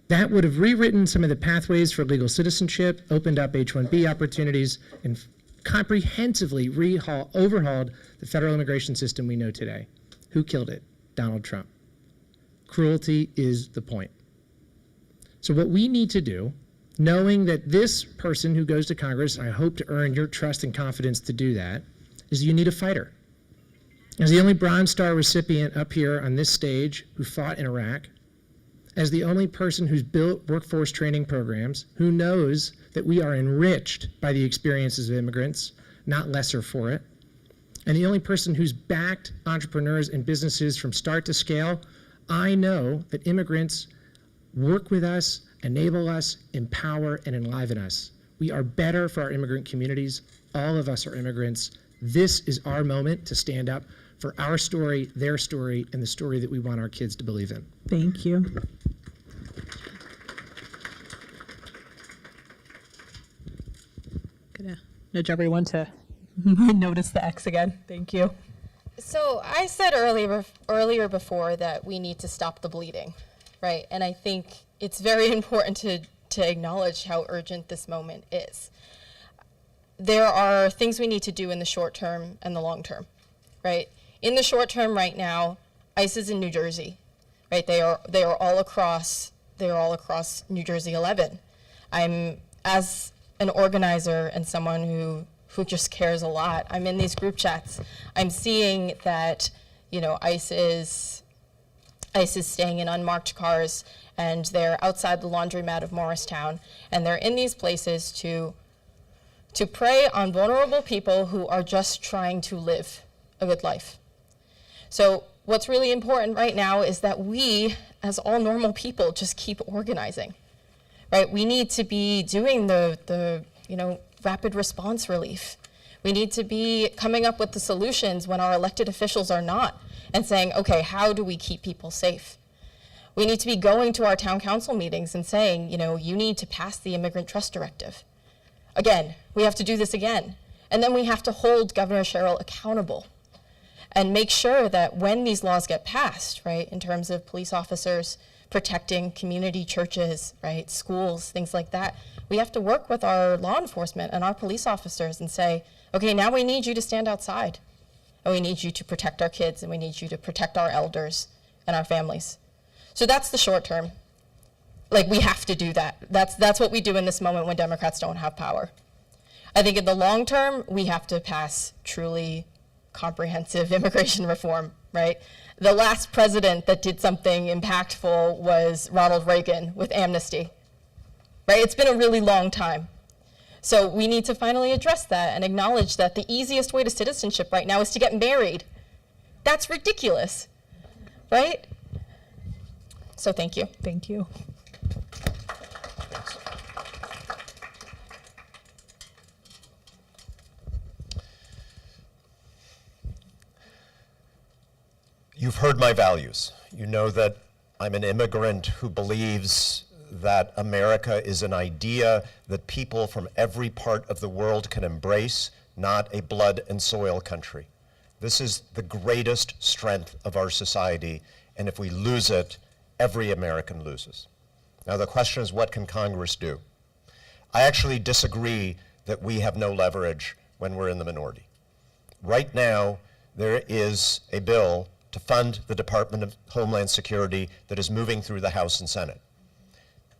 That would have rewritten some of the pathways for legal citizenship, opened up H-1B opportunities, and comprehensively overhauled the federal immigration system we know today. Who killed it? Donald Trump. Cruelty is the point. So what we need to do, knowing that this person who goes to Congress, I hope to earn your trust and confidence to do that, is you need a fighter. As the only Bronze Star recipient up here on this stage who fought in Iraq, as the only person who's built workforce training programs, who knows that we are enriched by the experiences of immigrants, not lesser for it, and the only person who's backed entrepreneurs and businesses from start to scale, I know that immigrants work with us, enable us, empower, and enliven us. We are better for our immigrant communities. All of us are immigrants. This is our moment to stand up for our story, their story, and the story that we want our kids to believe in. Thank you. Gonna nudge everyone to notice the X again. Thank you. So I said earlier before that we need to stop the bleeding, right? And I think it's very important to acknowledge how urgent this moment is. There are things we need to do in the short term and the long term, right? In the short term right now, ICE is in New Jersey, right? They are all across New Jersey 11. I'm, as an organizer and someone who just cares a lot, I'm in these group chats. I'm seeing that, ICE is staying in unmarked cars, and they're outside the laundromat of Morristown, and they're in these places to prey on vulnerable people who are just trying to live a good life. So what's really important right now is that we, as all normal people, just keep organizing, right? We need to be doing the rapid response relief. We need to be coming up with the solutions when our elected officials are not, and saying, okay, how do we keep people safe? We need to be going to our town council meetings and saying, you need to pass the Immigrant Trust Directive. Again, we have to do this again. And then we have to hold Governor Sherrill accountable and make sure that when these laws get passed, right, in terms of police officers protecting community churches, right, schools, things like that, we have to work with our law enforcement and our police officers and say, okay, now we need you to stand outside, and we need you to protect our kids, and we need you to protect our elders and our families. So that's the short term. We have to do that. That's what we do in this moment when Democrats don't have power. I think in the long term, we have to pass truly comprehensive immigration reform, right? The last president that did something impactful was Ronald Reagan with amnesty, right? It's been a really long time. So we need to finally address that and acknowledge that the easiest way to citizenship right now is to get married. That's ridiculous, right? So thank you. Thank you. You've heard my values. You know that I'm an immigrant who believes that America is an idea that people from every part of the world can embrace, not a blood and soil country. This is the greatest strength of our society, and if we lose it, every American loses. Now the question is, what can Congress do? I actually disagree that we have no leverage when we're in the minority. Right now, there is a bill to fund the Department of Homeland Security that is moving through the House and Senate.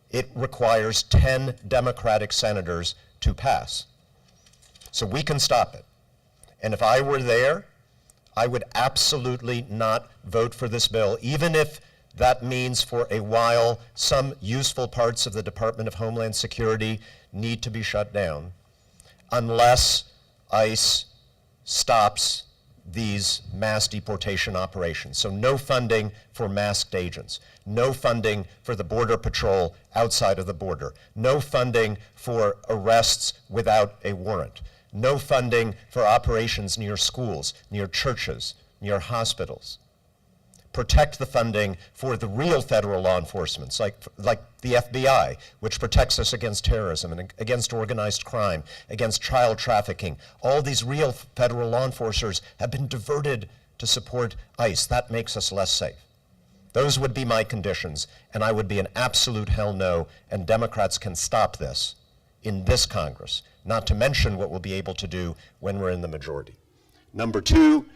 It requires 10 Democratic senators to pass. So we can stop it. And if I were there, I would absolutely not vote for this bill, even if that means for a while some useful parts of the Department of Homeland Security need to be shut down, unless ICE stops these mass deportation operations. So no funding for masked agents, no funding for the Border Patrol outside of the border, no funding for arrests without a warrant, no funding for operations near schools, near churches, near hospitals. Protect the funding for the real federal law enforcement, like the FBI, which protects us against terrorism and against organized crime, against child trafficking. All these real federal law enforcers have been diverted to support ICE. That makes us less safe. Those would be my conditions, and I would be an absolute hell no, and Democrats can stop this in this Congress, not to mention what we'll be able to do when we're in the majority. Number two,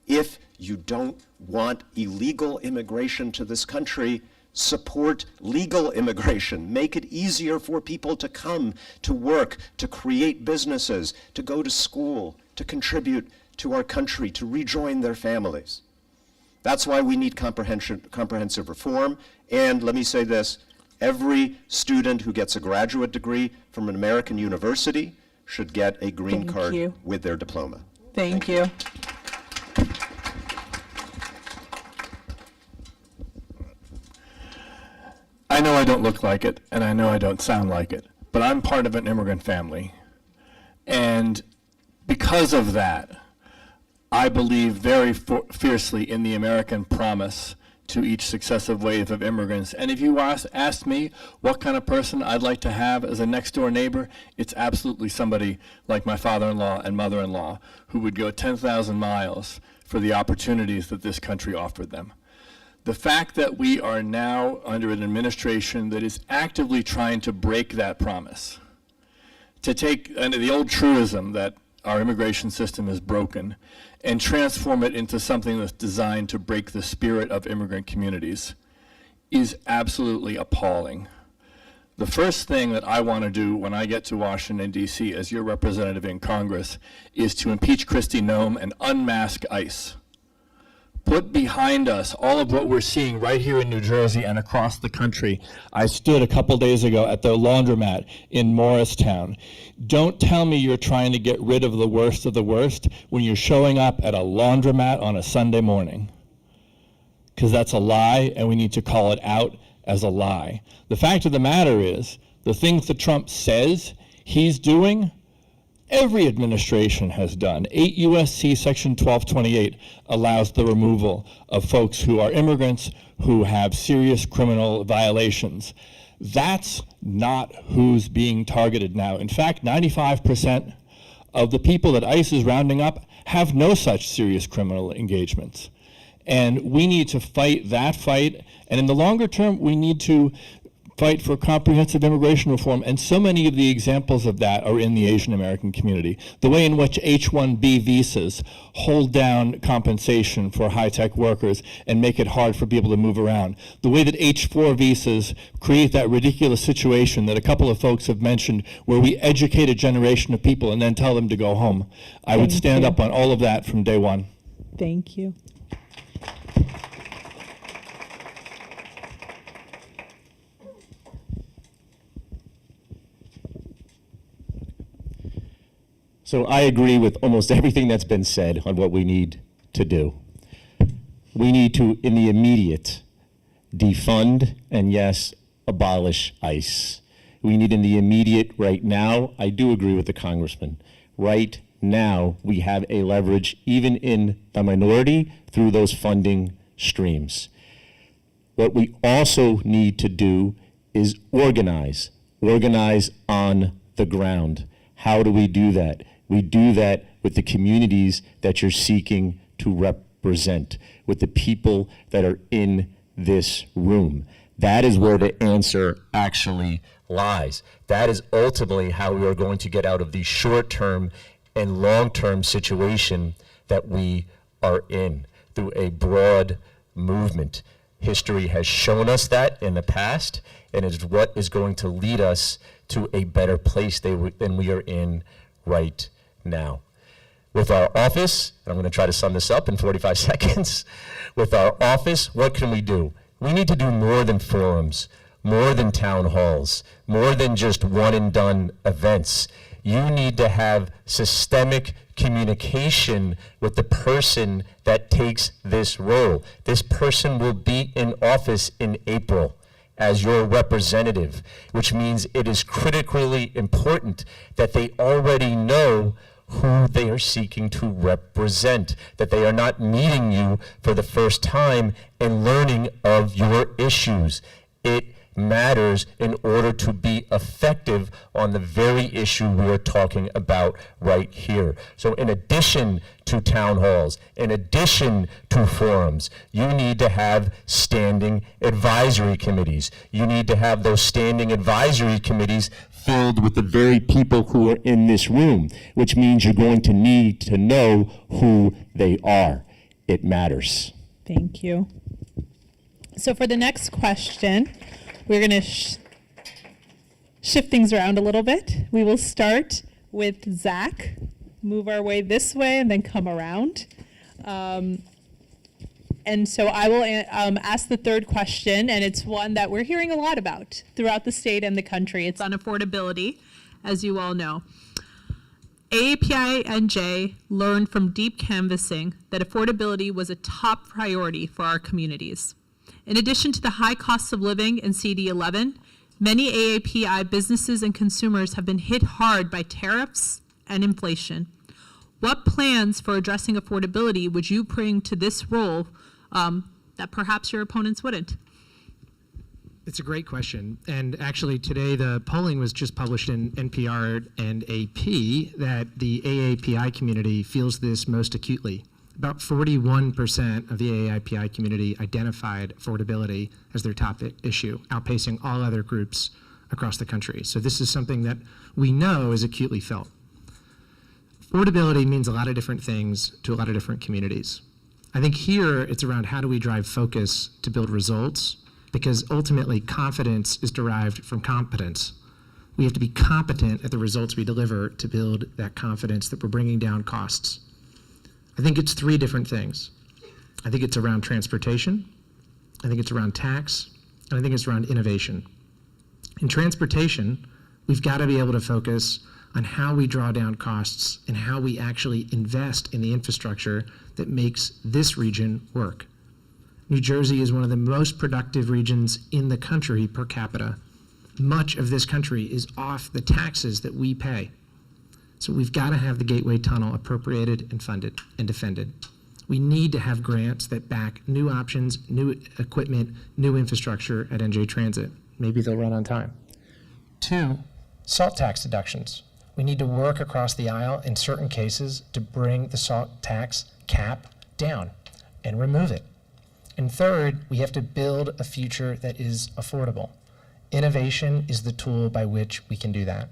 if you don't want illegal immigration to this country, support legal immigration. Make it easier for people to come, to work, to create businesses, to go to school, to contribute to our country, to rejoin their families. That's why we need comprehensive reform. And let me say this, every student who gets a graduate degree from an American university should get a green card with their diploma. Thank you. I know I don't look like it, and I know I don't sound like it, but I'm part of an immigrant family. And because of that, I believe very fiercely in the American promise to each successive wave of immigrants. And if you ask me what kind of person I'd like to have as a next-door neighbor, it's absolutely somebody like my father-in-law and mother-in-law who would go 10,000 miles for the opportunities that this country offered them. The fact that we are now under an administration that is actively trying to break that promise, to take the old truism that our immigration system is broken and transform it into something that's designed to break the spirit of immigrant communities, is absolutely appalling. The first thing that I want to do when I get to Washington, D.C. as your representative in Congress is to impeach Kristi Noem and unmask ICE. Put behind us all of what we're seeing right here in New Jersey and across the country. I stood a couple days ago at the laundromat in Morristown. Don't tell me you're trying to get rid of the worst when you're showing up at a laundromat on a Sunday morning. Because that's a lie, and we need to call it out as a lie. The fact of the matter is, the things that Trump says he's doing, every administration has done. 8 U.S.C. Section 1228 allows the removal of folks who are immigrants who have serious criminal violations. That's not who's being targeted now. In fact, 95% of the people that ICE is rounding up have no such serious criminal engagements. And we need to fight that fight. And in the longer term, we need to fight for comprehensive immigration reform, and so many of the examples of that are in the Asian American community. The way in which H-1B visas hold down compensation for high-tech workers and make it hard for people to move around. The way that H-4 visas create that ridiculous situation that a couple of folks have mentioned where we educate a generation of people and then tell them to go home. I would stand up on all of that from day one. Thank you. So I agree with almost everything that's been said on what we need to do. We need to, in the immediate, defund and, yes, abolish ICE. We need in the immediate right now, I do agree with the congressman, right now we have a leverage even in the minority through those funding streams. What we also need to do is organize on the ground. How do we do that? We do that with the communities that you're seeking to represent, with the people that are in this room. That is where the answer actually lies. That is ultimately how we are going to get out of the short-term and long-term situation that we are in, through a broad movement. History has shown us that in the past, and it is what is going to lead us to a better place than we are in right now. With our office, and I'm going to try to sum this up in 45 seconds, with our office, what can we do? We need to do more than forums, more than town halls, more than just one and done events. You need to have systemic communication with the person that takes this role. This person will be in office in April as your representative, which means it is critically important that they already know who they are seeking to represent, that they are not meeting you for the first time and learning of your issues. It matters in order to be effective on the very issue we are talking about right here. So in addition to town halls, in addition to forums, you need to have standing advisory committees. You need to have those standing advisory committees filled with the very people who are in this room, which means you're going to need to know who they are. It matters. Thank you. So for the next question, we're going to shift things around a little bit. We will start with Zach, move our way this way, and then come around. And so I will ask the third question, and it's one that we're hearing a lot about throughout the state and the country. It's on affordability, as you all know. AAPI NJ learned from deep canvassing that affordability was a top priority for our communities. In addition to the high costs of living in CD11, many AAPI businesses and consumers have been hit hard by tariffs and inflation. What plans for addressing affordability would you bring to this role that perhaps your opponents wouldn't? It's a great question. And actually today the polling was just published in NPR and AP that the AAPI community feels this most acutely. About 41% of the AAPI community identified affordability as their top issue, outpacing all other groups across the country. So this is something that we know is acutely felt. Affordability means a lot of different things to a lot of different communities. I think here it's around how do we drive focus to build results, because ultimately confidence is derived from competence. We have to be competent at the results we deliver to build that confidence that we're bringing down costs. I think it's three different things. I think it's around transportation, I think it's around tax, and I think it's around innovation. In transportation, we've got to be able to focus on how we draw down costs and how we actually invest in the infrastructure that makes this region work. New Jersey is one of the most productive regions in the country per capita. Much of this country is off the taxes that we pay. So we've got to have the Gateway Tunnel appropriated and funded and defended. We need to have grants that back new options, new equipment, new infrastructure at NJ Transit. Maybe they'll run on time. 2, salt tax deductions. We need to work across the aisle in certain cases to bring the salt tax cap down and remove it. And 3rd, we have to build a future that is affordable. Innovation is the tool by which we can do that.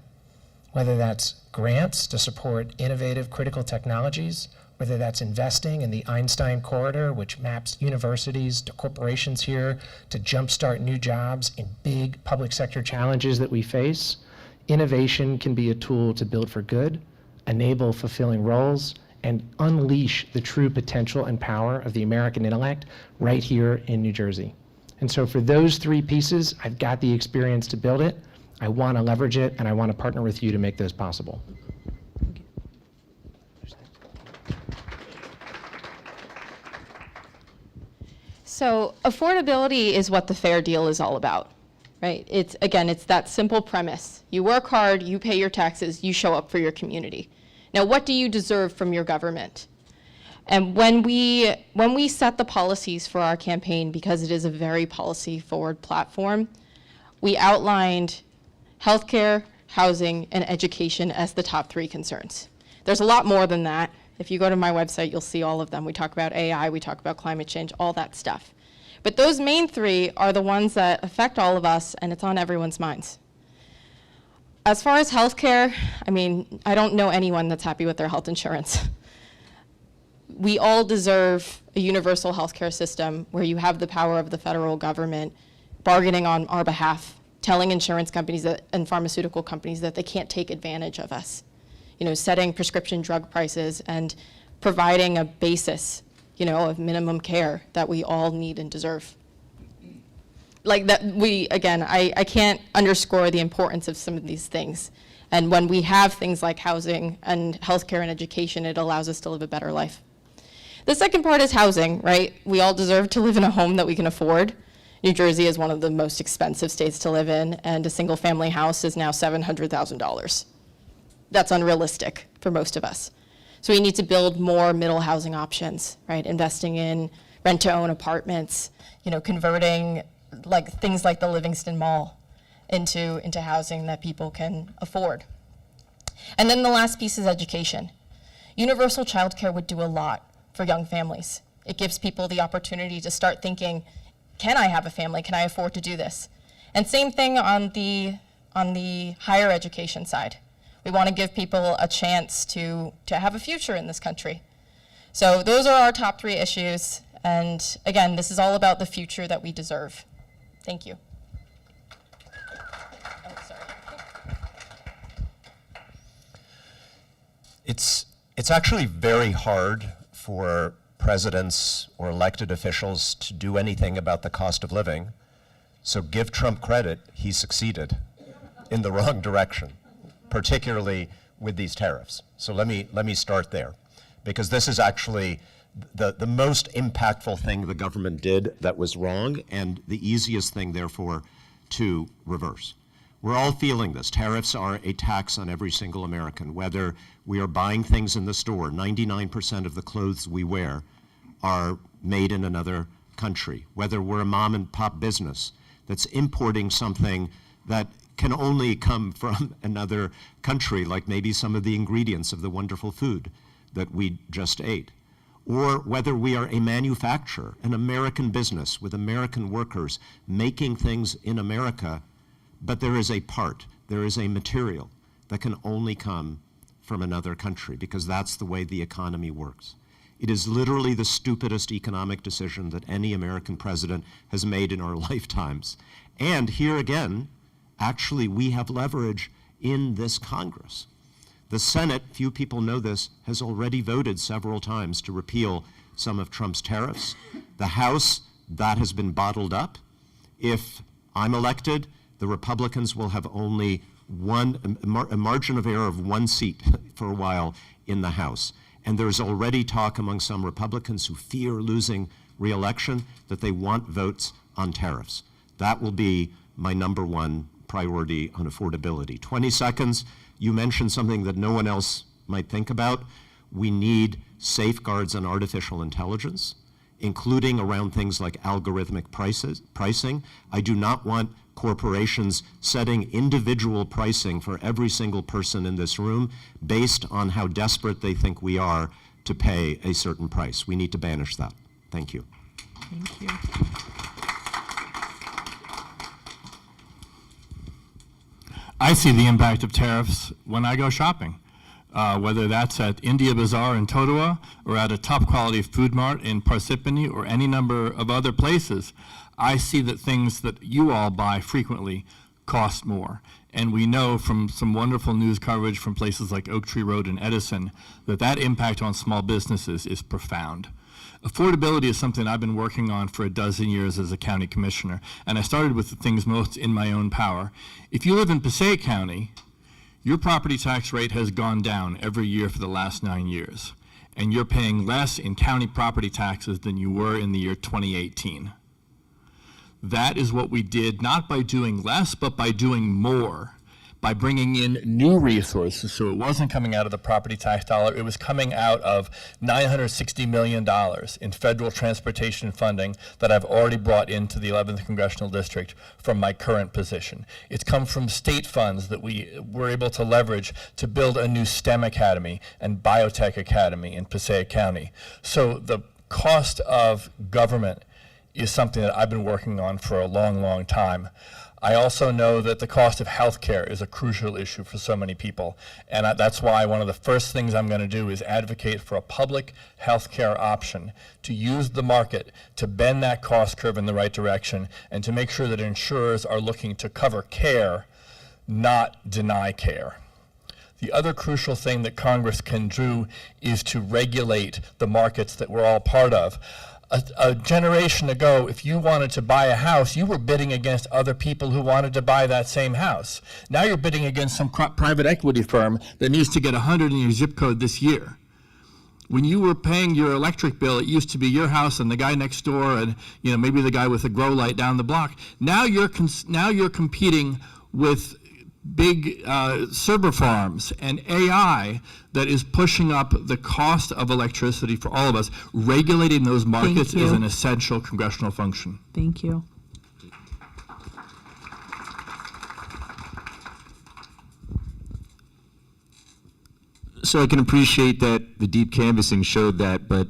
Whether that's grants to support innovative critical technologies, whether that's investing in the Einstein Corridor, which maps universities to corporations here to jumpstart new jobs in big public sector challenges that we face. Innovation can be a tool to build for good, enable fulfilling roles, and unleash the true potential and power of the American intellect right here in New Jersey. And so for those 3 pieces, I've got the experience to build it. I want to leverage it, and I want to partner with you to make those possible. So affordability is what the fair deal is all about, right? It's that simple premise. You work hard, you pay your taxes, you show up for your community. Now, what do you deserve from your government? And when we set the policies for our campaign, because it is a very policy-forward platform, we outlined healthcare, housing, and education as the top 3 concerns. There's a lot more than that. If you go to my website, you'll see all of them. We talk about AI, we talk about climate change, all that stuff. But those main 3 are the ones that affect all of us, and it's on everyone's minds. As far as healthcare, I mean, I don't know anyone that's happy with their health insurance. We all deserve a universal healthcare system where you have the power of the federal government bargaining on our behalf, telling insurance companies and pharmaceutical companies that they can't take advantage of us. You know, setting prescription drug prices and providing a basis, you know, of minimum care that we all need and deserve. Like that, I can't underscore the importance of some of these things. And when we have things like housing and healthcare and education, it allows us to live a better life. The second part is housing, right? We all deserve to live in a home that we can afford. New Jersey is one of the most expensive states to live in, and a single family house is now $700,000. That's unrealistic for most of us. So we need to build more middle housing options, right? Investing in rent-to-own apartments, you know, converting like things like the Livingston Mall into housing that people can afford. And then the last piece is education. Universal childcare would do a lot for young families. It gives people the opportunity to start thinking, can I have a family? Can I afford to do this? And same thing on the higher education side. We want to give people a chance to have a future in this country. So those are our top 3 issues. And again, this is all about the future that we deserve. Thank you. Oh, sorry. It's actually very hard for presidents or elected officials to do anything about the cost of living. So give Trump credit, he succeeded in the wrong direction, particularly with these tariffs. So let me start there, because this is actually the most impactful thing the government did that was wrong, and the easiest thing, therefore, to reverse. We're all feeling this. Tariffs are a tax on every single American. Whether we are buying things in the store, 99% of the clothes we wear are made in another country. Whether we're a mom and pop business that's importing something that can only come from another country, like maybe some of the ingredients of the wonderful food that we just ate. Or whether we are a manufacturer, an American business with American workers making things in America, but there is a part, there is a material that can only come from another country, because that's the way the economy works. It is literally the stupidest economic decision that any American president has made in our lifetimes. And here again, actually, we have leverage in this Congress. The Senate, few people know this, has already voted several times to repeal some of Trump's tariffs. The House, that has been bottled up. If I'm elected, the Republicans will have only a margin of error of 1 seat for a while in the House. And there's already talk among some Republicans who fear losing re-election that they want votes on tariffs. That will be my #1 priority on affordability. 20 seconds, you mentioned something that no one else might think about. We need safeguards on artificial intelligence, including around things like algorithmic pricing. I do not want corporations setting individual pricing for every single person in this room based on how desperate they think we are to pay a certain price. We need to banish that. Thank you. Thank you. I see the impact of tariffs when I go shopping, whether that's at India Bazaar in Totowa or at a top quality food mart in Parsippany or any number of other places. I see that things that you all buy frequently cost more. And we know from some wonderful news coverage from places like Oak Tree Road and Edison that that impact on small businesses is profound. Affordability is something I've been working on for 12 years as a county commissioner, and I started with the things most in my own power. If you live in Passaic County, your property tax rate has gone down every year for the last 9 years, and you're paying less in county property taxes than you were in the year 2018. That is what we did, not by doing less, but by doing more, by bringing in new resources. So it wasn't coming out of the property tax dollar, it was coming out of $960 million in federal transportation funding that I've already brought into the 11th Congressional District from my current position. It's come from state funds that we were able to leverage to build a new STEM academy and biotech academy in Passaic County. So the cost of government is something that I've been working on for a long, long time. I also know that the cost of healthcare is a crucial issue for so many people, and that's why one of the first things I'm going to do is advocate for a public healthcare option, to use the market to bend that cost curve in the right direction and to make sure that insurers are looking to cover care, not deny care. The other crucial thing that Congress can do is to regulate the markets that we're all part of. A generation ago, if you wanted to buy a house, you were bidding against other people who wanted to buy that same house. Now you're bidding against some private equity firm that needs to get 100 in your zip code this year. When you were paying your electric bill, it used to be your house and the guy next door and maybe the guy with a grow light down the block. Now you're competing with big server farms and AI that is pushing up the cost of electricity for all of us. Regulating those markets is an essential congressional function. Thank you. So I can appreciate that the deep canvassing showed that, but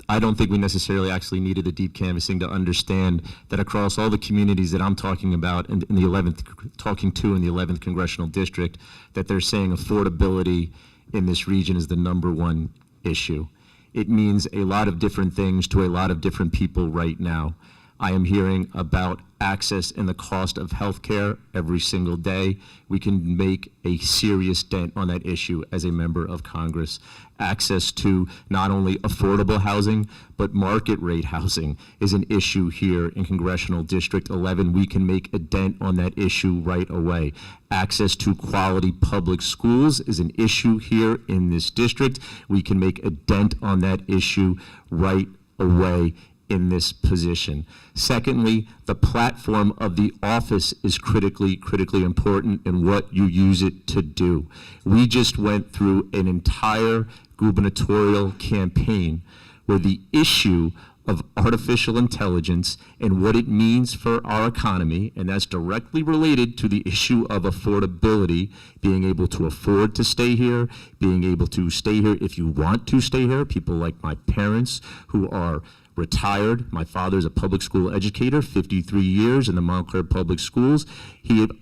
I don't think we necessarily actually needed the deep canvassing to understand that across all the communities that I'm talking about in the 11th, talking to in the 11th Congressional District, that they're saying affordability in this region is the #1 issue. It means a lot of different things to a lot of different people right now. I am hearing about access and the cost of health care every single day. We can make a serious dent on that issue as a member of Congress. Access to not only affordable housing, but market rate housing is an issue here in Congressional District 11. We can make a dent on that issue right away. Access to quality public schools is an issue here in this district. We can make a dent on that issue right away in this position. Secondly, the platform of the office is critically important in what you use it to do. We just went through an entire gubernatorial campaign where the issue of artificial intelligence and what it means for our economy, and that's directly related to the issue of affordability, being able to afford to stay here, being able to stay here if you want to stay here. People like my parents who are retired. My father's a public school educator, 53 years in the Montclair public schools.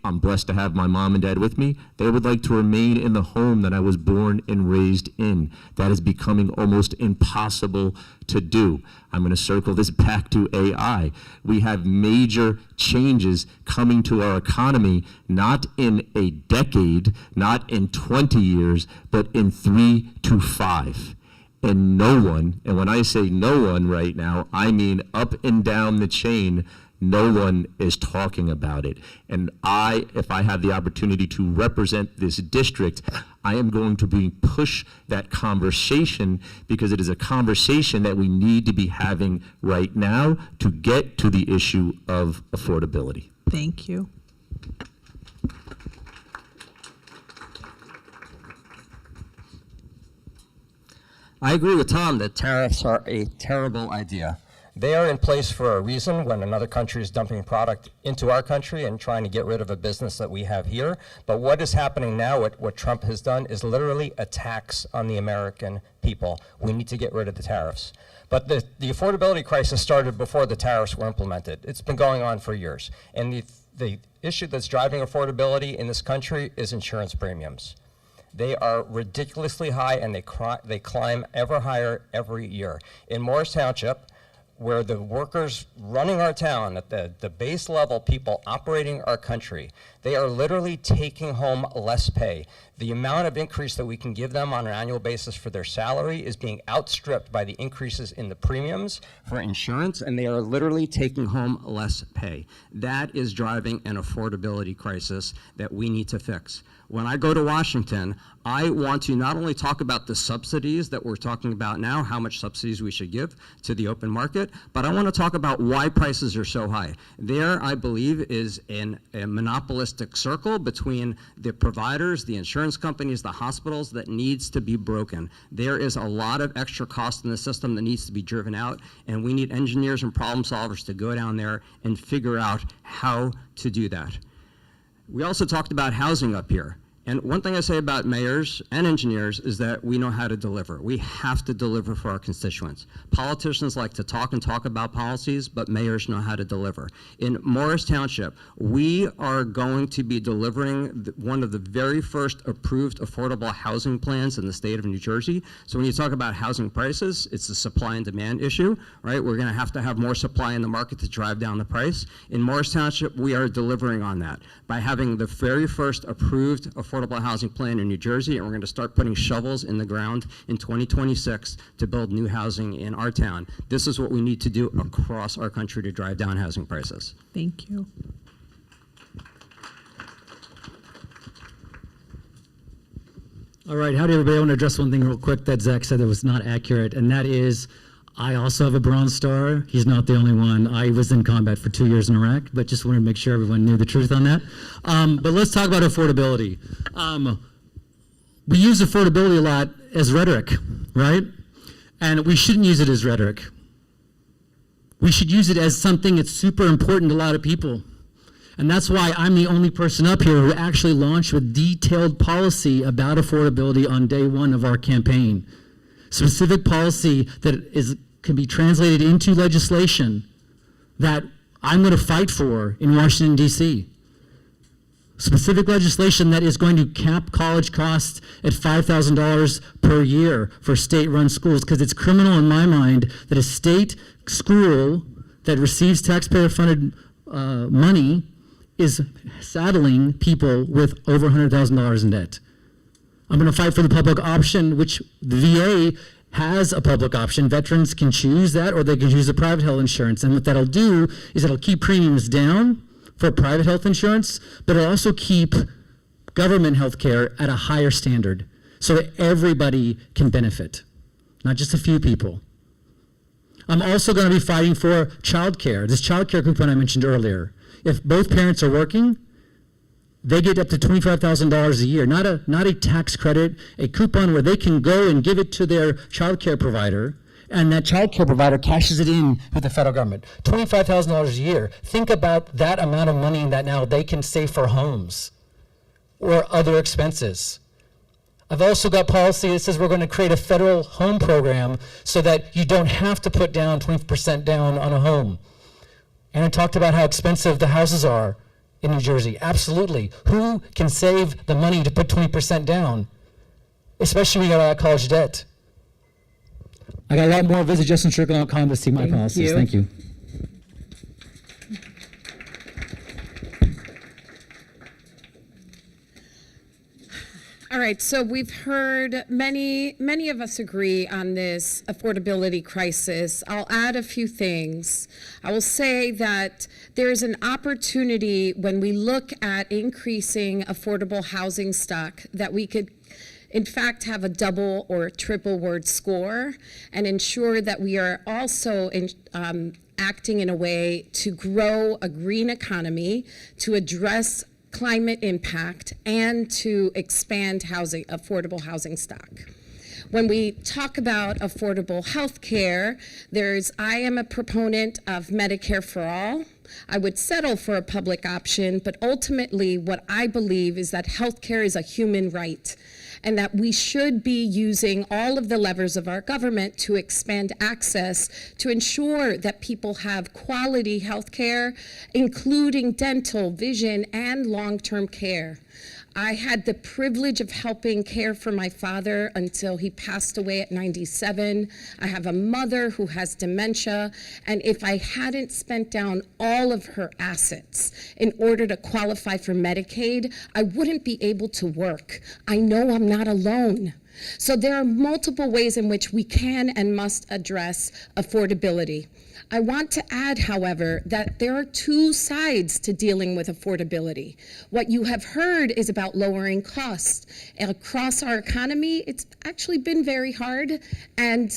I'm blessed to have my mom and dad with me. They would like to remain in the home that I was born and raised in. That is becoming almost impossible to do. I'm going to circle this back to AI. We have major changes coming to our economy, not in a decade, not in 20 years, but in 3 to 5. And no one, and when I say no one right now, I mean up and down the chain, no one is talking about it. And if I have the opportunity to represent this district, I am going to push that conversation, because it is a conversation that we need to be having right now to get to the issue of affordability. Thank you. I agree with Tom that tariffs are a terrible idea. They are in place for a reason when another country is dumping product into our country and trying to get rid of a business that we have here. But what is happening now, what Trump has done, is literally a tax on the American people. We need to get rid of the tariffs. But the affordability crisis started before the tariffs were implemented. It's been going on for years. And the issue that's driving affordability in this country is insurance premiums. They are ridiculously high, and they climb ever higher every year. In Morris Township, where the workers running our town, at the base level people operating our country, they are literally taking home less pay. The amount of increase that we can give them on an annual basis for their salary is being outstripped by the increases in the premiums For insurance, and they are literally taking home less pay. That is driving an affordability crisis that we need to fix. when I go to Washington, I want to not only talk about the subsidies that we're talking about now, how much subsidies we should give to the open market, but I want to talk about why prices are so high. There, I believe, is a monopolistic circle between the providers, the insurance companies, the hospitals that needs to be broken. There is a lot of extra cost in the system that needs to be driven out, and we need engineers and problem solvers to go down there and figure out how to do that. We also talked about housing up here. And one thing I say about mayors and engineers is that we know how to deliver. We have to deliver for our constituents. Politicians like to talk and talk about policies, but mayors know how to deliver. In Morris Township, we are going to be delivering one of the very first approved affordable housing plans in the state of New Jersey. So when you talk about housing prices, it's a supply and demand issue, right? We're gonna have to have more supply in the market to drive down the price. In Morris Township, we are delivering on that by having the very first approved affordable housing plan in New Jersey, and we're going to start putting shovels in the ground in 2026 to build new housing in our town. This is what we need to do across our country to drive down housing prices. Thank you. All right, howdy everybody. I want to address one thing real quick that Zach said that was not accurate, and that is I also have a Bronze Star. He's not the only one. I was in combat for 2 years in Iraq, but just wanted to make sure everyone knew the truth on that. But let's talk about affordability. We use affordability a lot as rhetoric, right? And we shouldn't use it as rhetoric. We should use it as something that's super important to a lot of people. And that's why I'm the only person up here who actually launched with detailed policy about affordability on day one of our campaign. Specific policy that can be translated into legislation that I'm going to fight for in Washington, D.C. Specific legislation that is going to cap college costs at $5,000 per year for state-run schools, because it's criminal in my mind that a state school that receives taxpayer-funded money is saddling people with over $100,000 in debt. I'm going to fight for the public option, which the VA has a public option. Veterans can choose that, or they can choose a private health insurance. And what that'll do is it'll keep premiums down for private health insurance, but it'll also keep government health care at a higher standard so that everybody can benefit, not just a few people. I'm also going to be fighting for child care, this child care coupon I mentioned earlier. If both parents are working, they get up to $25,000 a year, not a tax credit, a coupon where they can go and give it to their child care provider, and that child care provider cashes it in with the federal government. $25,000 a year. Think about that amount of money that now they can save for homes or other expenses. I've also got policy that says we're going to create a federal home program so that you don't have to put down 20% down on a home. And I talked about how expensive the houses are in New Jersey. Absolutely. Who can save the money to put 20% down? Especially when you got a lot of college debt. I got a lot more. Visit JustinStrickland.com to see my policies. Thank you. All right, so we've heard many of us agree on this affordability crisis. I'll add a few things. I will say that there's an opportunity when we look at increasing affordable housing stock that we could in fact have a double or triple word score and ensure that we are also acting in a way to grow a green economy, to address climate impact, and to expand affordable housing stock. When we talk about affordable health care, I am a proponent of Medicare for all. I would settle for a public option, but ultimately what I believe is that health care is a human right, and that we should be using all of the levers of our government to expand access to ensure that people have quality health care, including dental, vision, and long-term care. I had the privilege of helping care for my father until he passed away at 97. I have a mother who has dementia, and if I hadn't spent down all of her assets in order to qualify for Medicaid, I wouldn't be able to work. I know I'm not alone. So there are multiple ways in which we can and must address affordability. I want to add, however, that there are two sides to dealing with affordability. What you have heard is about lowering costs. Across our economy, it's actually been very hard, and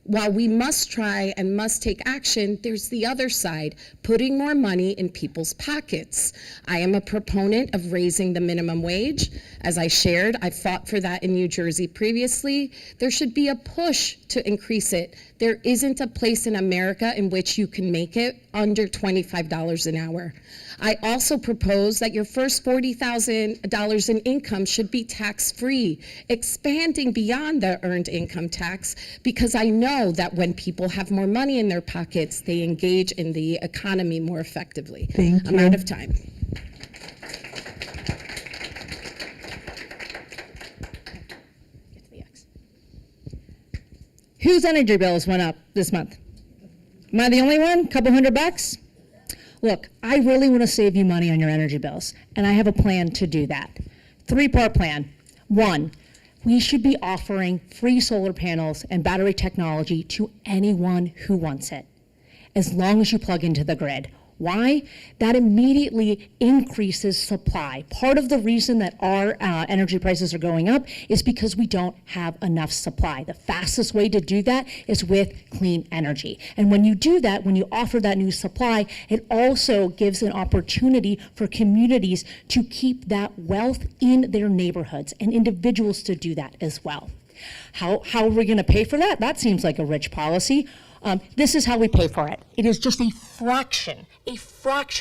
while we must try and must take action, there's the other side, putting more money in people's pockets. I am a proponent of raising the minimum wage. As I shared, I've fought for that in New Jersey previously. There should be a push to increase it. There isn't a place in America in which you can make it under $25 an hour. I also propose that your first $40,000 in income should be tax-free, expanding beyond the earned income tax, because I know that when people have more money in their pockets, they engage in the economy more effectively. Thank you. I'm out of time. Whose energy bills went up this month? Am I the only one? Couple $100? Look, I really want to save you money on your energy bills, and I have a plan to do that. 3-part plan. 1, we should be offering free solar panels and battery technology to anyone who wants it, as long as you plug into the grid. Why? That immediately increases supply. Part of the reason that our energy prices are going up is because we don't have enough supply. The fastest way to do that is with clean energy. And when you do that, when you offer that new supply, it also gives an opportunity for communities to keep that wealth in their neighborhoods and individuals to do that as well. How are we going to pay for that? That seems like a rich policy. This is how we pay for it. It is just a fraction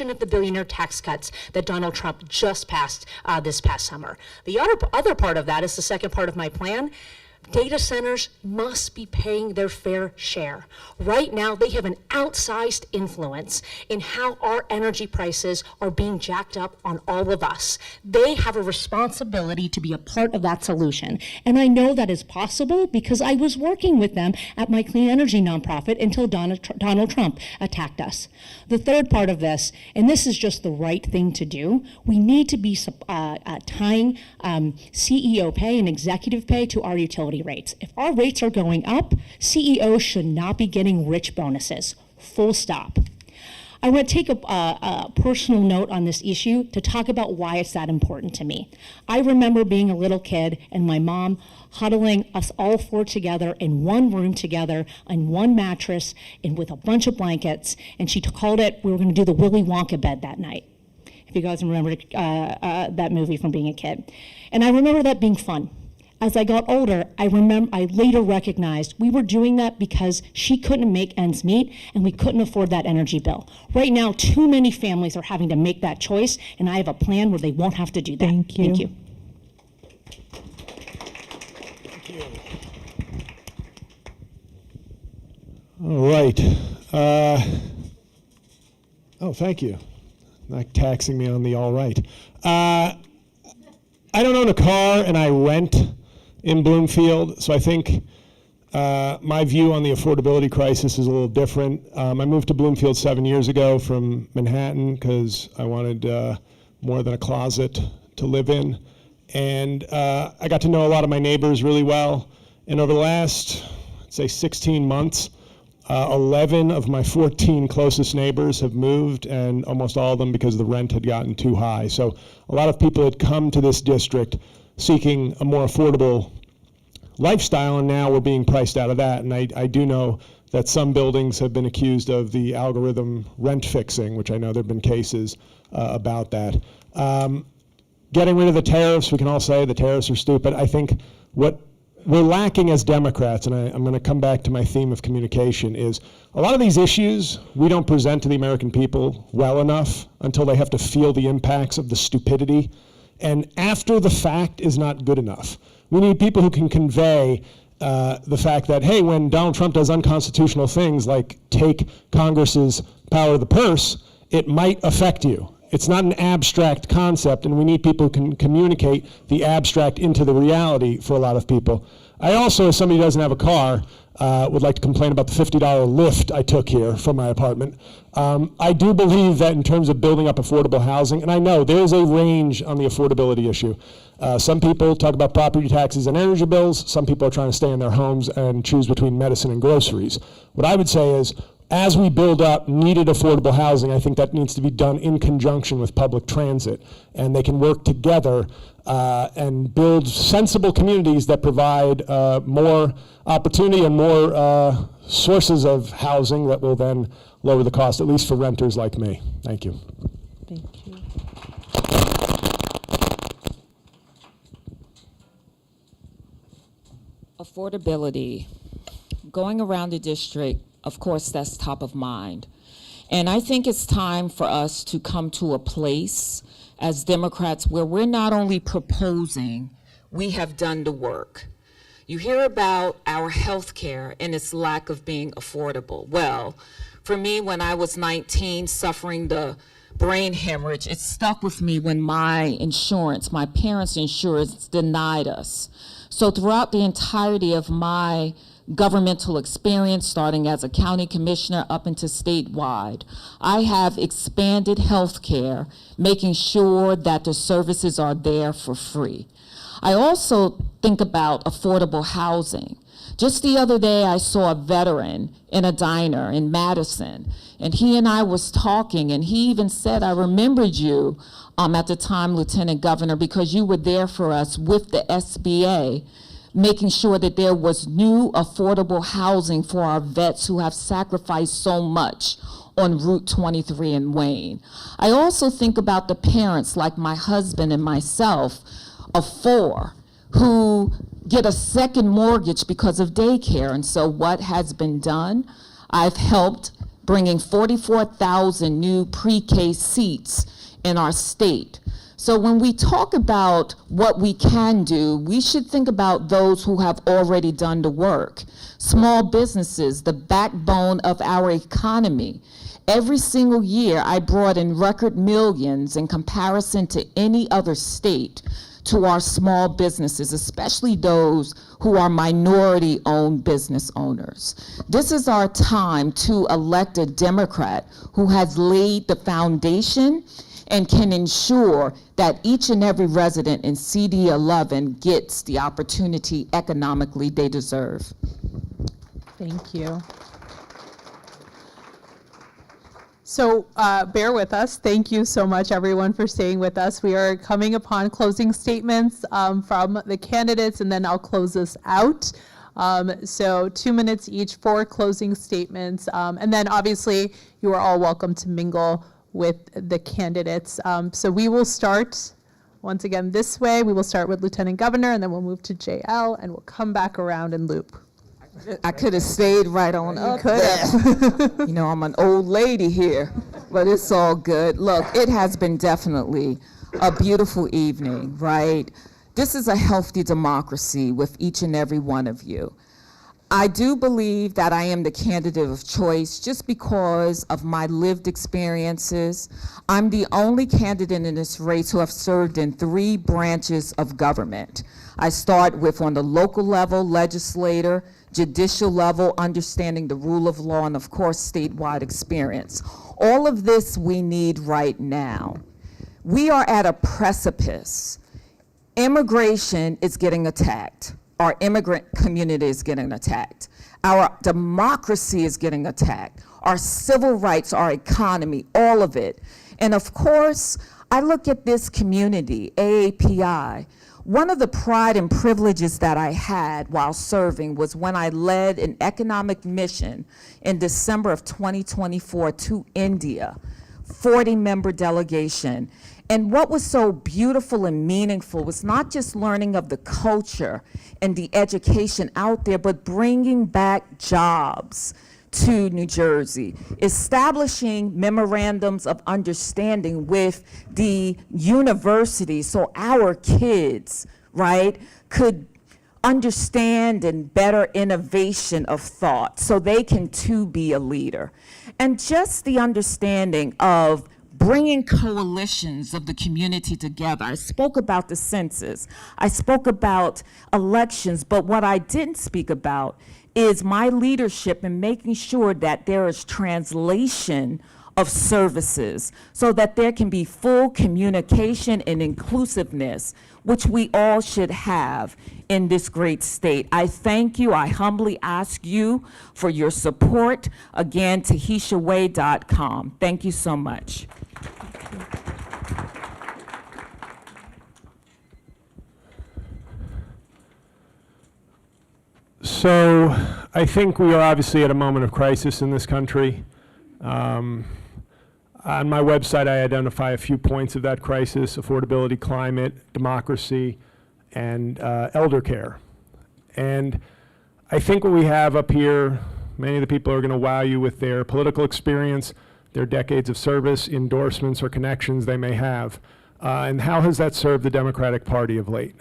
of the billionaire tax cuts that Donald Trump just passed this past summer. The other part of that is the second part of my plan. Data centers must be paying their fair share. Right now, they have an outsized influence in how our energy prices are being jacked up on all of us. They have a responsibility to be a part of that solution. And I know that is possible because I was working with them at my clean energy nonprofit until Donald Trump attacked us. The third part of this, and this is just the right thing to do, we need to be tying CEO pay and executive pay to our utility rates. If our rates are going up, CEOs should not be getting rich bonuses. Full stop. I want to take a personal note on this issue to talk about why it's that important to me. I remember being a little kid and my mom huddling us all four together in one room together on one mattress and with a bunch of blankets, and she called it, we were going to do the Willy Wonka bed that night. If you guys remember that movie from being a kid. And I remember that being fun. As I got older, I later recognized we were doing that because she couldn't make ends meet and we couldn't afford that energy bill. Right now, too many families are having to make that choice, and I have a plan where they won't have to do that. Thank you. Thank you. All right. Oh, thank you. Not taxing me on the all right. I don't own a car and I rent in Bloomfield, so I think my view on the affordability crisis is a little different. I moved to Bloomfield 7 years ago from Manhattan because I wanted more than a closet to live in. And I got to know a lot of my neighbors really well. And over the last, I'd say 16 months, 11 of my 14 closest neighbors have moved, and almost all of them because the rent had gotten too high. So a lot of people had come to this district seeking a more affordable lifestyle, and now we're being priced out of that. And I do know that some buildings have been accused of the algorithm rent fixing, which I know there have been cases about that. Getting rid of the tariffs, we can all say the tariffs are stupid. I think what we're lacking as Democrats, and I'm going to come back to my theme of communication, is a lot of these issues we don't present to the American people well enough until they have to feel the impacts of the stupidity. And after the fact is not good enough. We need people who can convey the fact that, hey, when Donald Trump does unconstitutional things like take Congress's power of the purse, it might affect you. It's not an abstract concept, and we need people who can communicate the abstract into the reality for a lot of people. I also, as somebody who doesn't have a car, would like to complain about the $50 lift I took here from my apartment. I do believe that in terms of building up affordable housing, and I know there is a range on the affordability issue. Some people talk about property taxes and energy bills. Some people are trying to stay in their homes and choose between medicine and groceries. What I would say is as we build up needed affordable housing, I think that needs to be done in conjunction with public transit, and they can work together and build sensible communities that provide more opportunity and more sources of housing that will then lower the cost, at least for renters like me. Thank you. Thank you. Affordability. Going around the district, of course, that's top of mind. And I think it's time for us to come to a place as Democrats where we're not only proposing, we have done the work. You hear about our health care and its lack of being affordable. Well, for me, when I was 19, suffering the brain hemorrhage, it stuck with me when my insurance, my parents' insurance, denied us. So throughout the entirety of my governmental experience, starting as a county commissioner up into statewide, I have expanded health care, making sure that the services are there for free. I also think about affordable housing. Just the other day, I saw a veteran in a diner in Madison, and he and I was talking, and he even said, I remembered you at the time, Lieutenant Governor, because you were there for us with the SBA, making sure that there was new affordable housing for our vets who have sacrificed so much on Route 23 in Wayne. I also think about the parents like my husband and myself of 4 who get a second mortgage because of daycare. And so what has been done? I've helped bringing 44,000 new pre-K seats in our state. So when we talk about what we can do, we should think about those who have already done the work. Small businesses, the backbone of our economy. Every single year, I brought in record millions in comparison to any other state to our small businesses, especially those who are minority-owned business owners. This is our time to elect a Democrat who has laid the foundation and can ensure that each and every resident in CD 11 gets the opportunity economically they deserve. Thank you. So bear with us. Thank you so much, everyone, for staying with us. We are coming upon closing statements from the candidates, and then I'll close this out. So 2 minutes each for closing statements. And then obviously you are all welcome to mingle with the candidates. So we will start once again this way. We will start with Lieutenant Governor, and then we'll move to JL, and we'll come back around and loop. I could have stayed right on up there. You know, I'm an old lady here, but it's all good. Look, it has been definitely a beautiful evening, right? This is a healthy democracy with each and every one of you. I do believe that I am the candidate of choice just because of my lived experiences. I'm the only candidate in this race who have served in 3 branches of government. I start with on the local level, legislator, judicial level, understanding the rule of law, and of course, statewide experience. All of this we need right now. We are at a precipice. Immigration is getting attacked. Our immigrant community is getting attacked. Our democracy is getting attacked. Our civil rights, our economy, all of it. And of course, I look at this community, AAPI. One of the pride and privileges that I had while serving was when I led an economic mission in December of 2024 to India, 40-member delegation. And what was so beautiful and meaningful was not just learning of the culture and the education out there, but bringing back jobs to New Jersey, establishing memorandums of understanding with the university so our kids, right, could understand and better innovation of thought so they can too be a leader. And just the understanding of bringing coalitions of the community together. I spoke about the census. I spoke about elections, but what I didn't speak about is my leadership in making sure that there is translation of services so that there can be full communication and inclusiveness, which we all should have in this great state. I thank you. I humbly ask you for your support. Again, TaheshaWay.com. Thank you so much. So I think we are obviously at a moment of crisis in this country. On my website, I identify a few points of that crisis: affordability, climate, democracy, and elder care. And I think what we have up here, many of the people are going to wow you with their political experience, their decades of service, endorsements, or connections they may have. And how has that served the Democratic Party of late?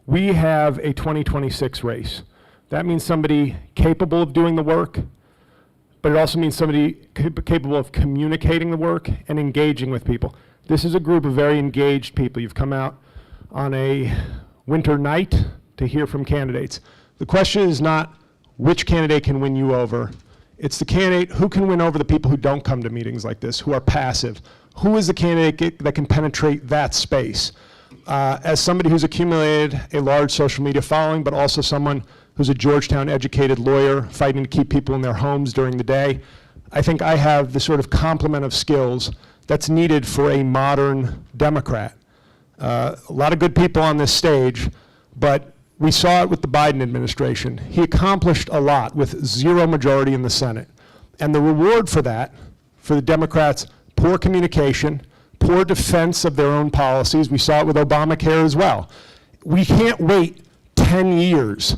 We have a 2026 race. That means somebody capable of doing the work, but it also means somebody capable of communicating the work and engaging with people. This is a group of very engaged people. You've come out on a winter night to hear from candidates. The question is not which candidate can win you over. It's the candidate who can win over the people who don't come to meetings like this, who are passive. Who is the candidate that can penetrate that space? As somebody who's accumulated a large social media following, but also someone who's a Georgetown educated lawyer fighting to keep people in their homes during the day, I think I have the sort of complement of skills that's needed for a modern Democrat. A lot of good people on this stage, but we saw it with the Biden administration. He accomplished a lot with zero majority in the Senate. And the reward for that, for the Democrats, poor communication, poor defense of their own policies. We saw it with Obamacare as well. We can't wait 10 years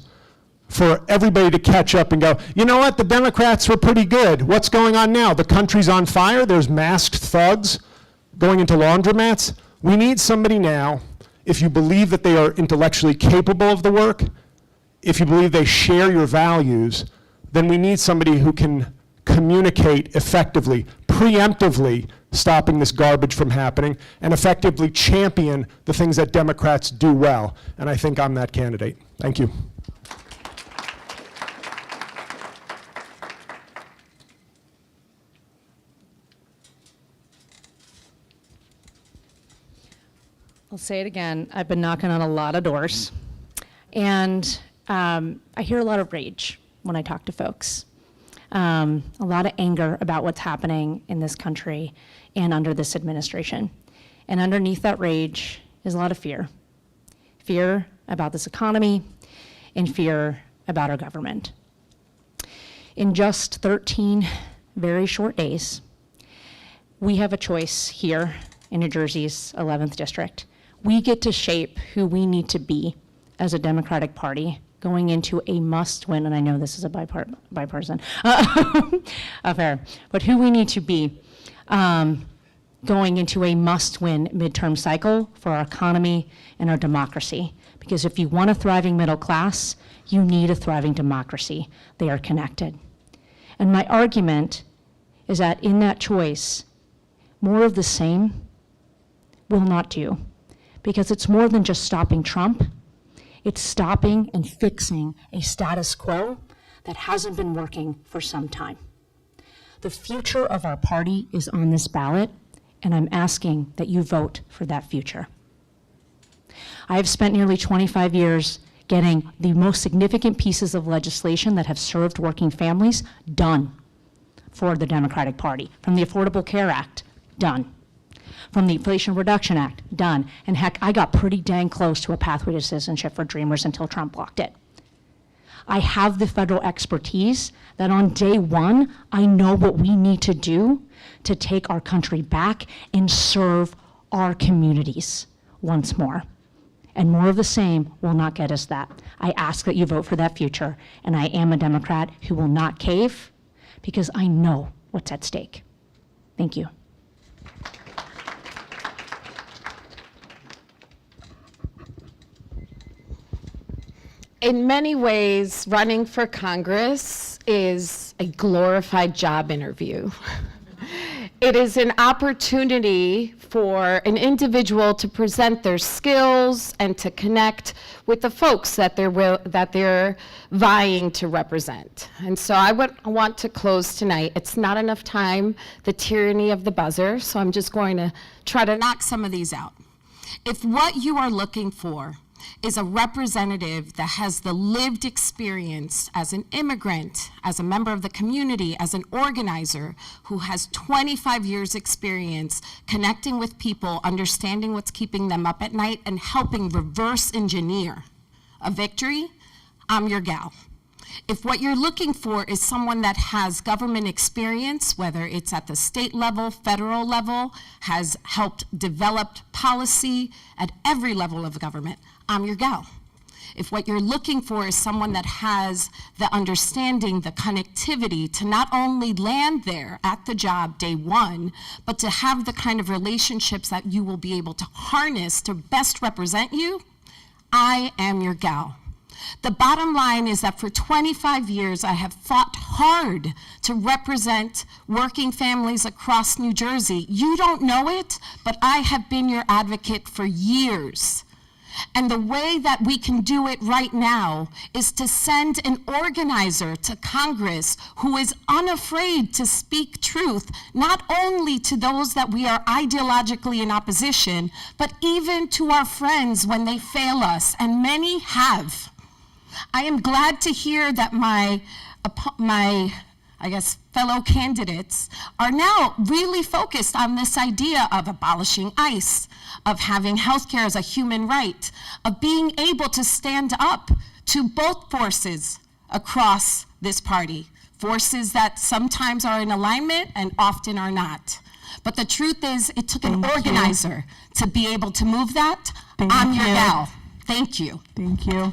for everybody to catch up and go, you know what, the Democrats were pretty good. What's going on now? The country's on fire. There's masked thugs going into laundromats. We need somebody now, if you believe that they are intellectually capable of the work, if you believe they share your values, then we need somebody who can communicate effectively, preemptively, stopping this garbage from happening, and effectively champion the things that Democrats do well. And I think I'm that candidate. Thank you. I'll say it again. I've been knocking on a lot of doors, and I hear a lot of rage when I talk to folks. A lot of anger about what's happening in this country and under this administration. And underneath that rage is a lot of fear. Fear about this economy and fear about our government. In just 13 very short days, we have a choice here in New Jersey's 11th district. We get to shape who we need to be as a Democratic Party going into a must-win, and I know this is a bipartisan affair, but who we need to be going into a must-win midterm cycle for our economy and our democracy. Because if you want a thriving middle class, you need a thriving democracy. They are connected. And my argument is that in that choice, more of the same will not do, because it's more than just stopping Trump. It's stopping and fixing a status quo that hasn't been working for some time. The future of our party is on this ballot, and I'm asking that you vote for that future. I have spent nearly 25 years getting the most significant pieces of legislation that have served working families done for the Democratic Party. From the Affordable Care Act, done. From the Inflation Reduction Act, done. And heck, I got pretty dang close to a pathway to citizenship for Dreamers until Trump blocked it. I have the federal expertise that on day one, I know what we need to do to take our country back and serve our communities once more. And more of the same will not get us that. I ask that you vote for that future, and I am a Democrat who will not cave because I know what's at stake. Thank you. In many ways, running for Congress is a glorified job interview. It is an opportunity for an individual to present their skills and to connect with the folks that they're vying to represent. And so I want to close tonight. It's not enough time, the tyranny of the buzzer, so I'm just going to try to knock some of these out. If what you are looking for is a representative that has the lived experience as an immigrant, as a member of the community, as an organizer who has 25 years experience connecting with people, understanding what's keeping them up at night, and helping reverse engineer a victory, I'm your gal. If what you're looking for is someone that has government experience, whether it's at the state level, federal level, has helped develop policy at every level of government, I'm your gal. If what you're looking for is someone that has the understanding, the connectivity to not only land there at the job day one, but to have the kind of relationships that you will be able to harness to best represent you, I am your gal. The bottom line is that for 25 years, I have fought hard to represent working families across New Jersey. You don't know it, but I have been your advocate for years. And the way that we can do it right now is to send an organizer to Congress who is unafraid to speak truth, not only to those that we are ideologically in opposition, but even to our friends when they fail us, and many have. I am glad to hear that my fellow candidates are now really focused on this idea of abolishing ICE, of having healthcare as a human right, of being able to stand up to both forces across this party, forces that sometimes are in alignment and often are not. But the truth is, it took an organizer to be able to move that. I'm your gal. Thank you. Thank you.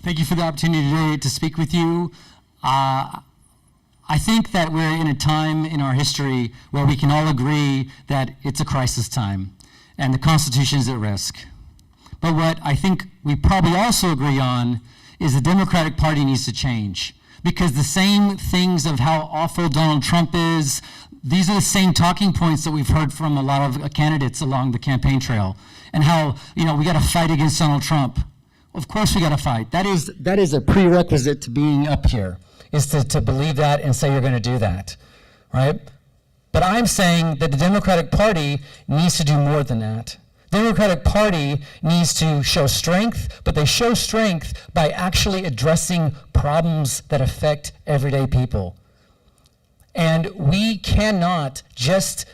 Thank you for the opportunity today to speak with you. I think that we're in a time in our history where we can all agree that it's a crisis time and the Constitution is at risk. But what I think we probably also agree on is the Democratic Party needs to change, because the same things of how awful Donald Trump is, these are the same talking points that we've heard from a lot of candidates along the campaign trail, and how, we got to fight against Donald Trump. Of course we got to fight. That is a prerequisite to being up here, is to believe that and say you're going to do that, right? But I'm saying that the Democratic Party needs to do more than that. The Democratic Party needs to show strength, but they show strength by actually addressing problems that affect everyday people. And we cannot just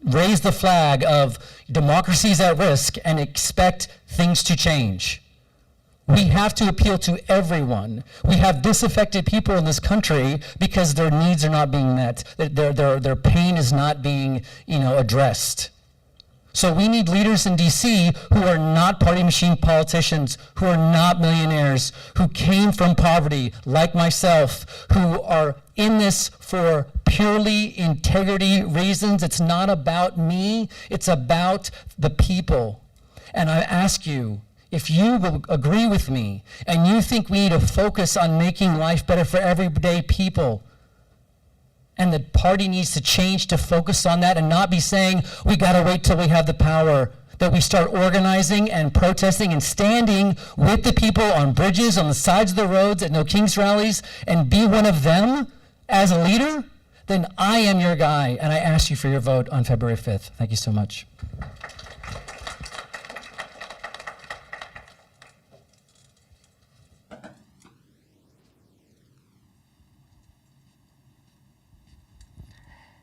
raise the flag of democracy's at risk and expect things to change. We have to appeal to everyone. We have disaffected people in this country because their needs are not being met. Their pain is not being, addressed. So we need leaders in DC who are not party machine politicians, who are not millionaires, who came from poverty, like myself, who are in this for purely integrity reasons. It's not about me, it's about the people. And I ask you, if you will agree with me and you think we need to focus on making life better for everyday people, and the party needs to change to focus on that and not be saying we got to wait till we have the power, that we start organizing and protesting and standing with the people on bridges, on the sides of the roads, at No Kings rallies, and be one of them as a leader, then I am your guy, and I ask you for your vote on February 5th. Thank you so much.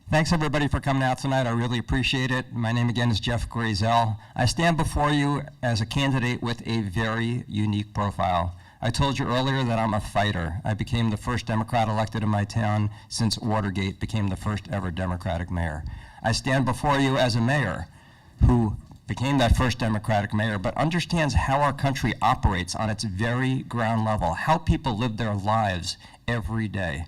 Thanks everybody for coming out tonight. I really appreciate it. My name again is Jeff Grayzel. I stand before you as a candidate with a very unique profile. I told you earlier that I'm a fighter. I became the first Democrat elected in my town since Watergate became the first ever Democratic mayor. I stand before you as a mayor who became that first Democratic mayor, but understands how our country operates on its very ground level, how people live their lives every day.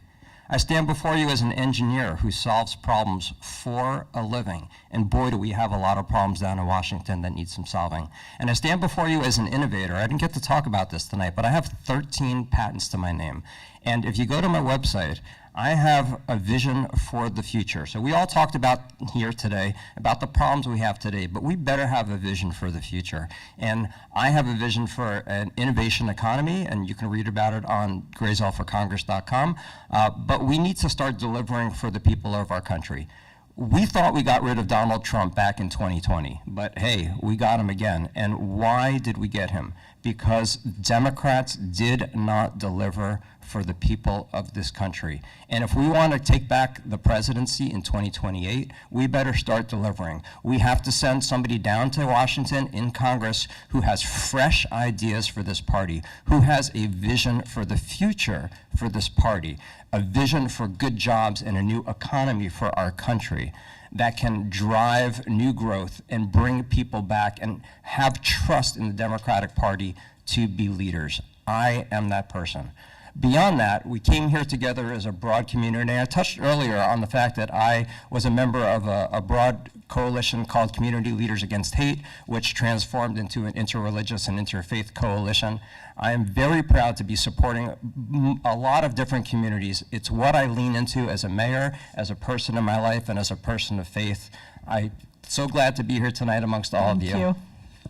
I stand before you as an engineer who solves problems for a living. And boy, do we have a lot of problems down in Washington that need some solving. And I stand before you as an innovator. I didn't get to talk about this tonight, but I have 13 patents to my name. And if you go to my website, I have a vision for the future. So we all talked about here today about the problems we have today, but we better have a vision for the future. And I have a vision for an innovation economy, and you can read about it on grayzelforcongress.com. But we need to start delivering for the people of our country. We thought we got rid of Donald Trump back in 2020, but hey, we got him again. And why did we get him? Because Democrats did not deliver for the people of this country. And if we want to take back the presidency in 2028, we better start delivering. We have to send somebody down to Washington in Congress who has fresh ideas for this party, who has a vision for the future for this party, a vision for good jobs and a new economy for our country that can drive new growth and bring people back and have trust in the Democratic Party to be leaders. I am that person. Beyond that, we came here together as a broad community. I touched earlier on the fact that I was a member of a broad coalition called Community Leaders Against Hate, which transformed into an interreligious and interfaith coalition. I am very proud to be supporting a lot of different communities. It's what I lean into as a mayor, as a person in my life, and as a person of faith. I'm so glad to be here tonight amongst all of you. Thank you.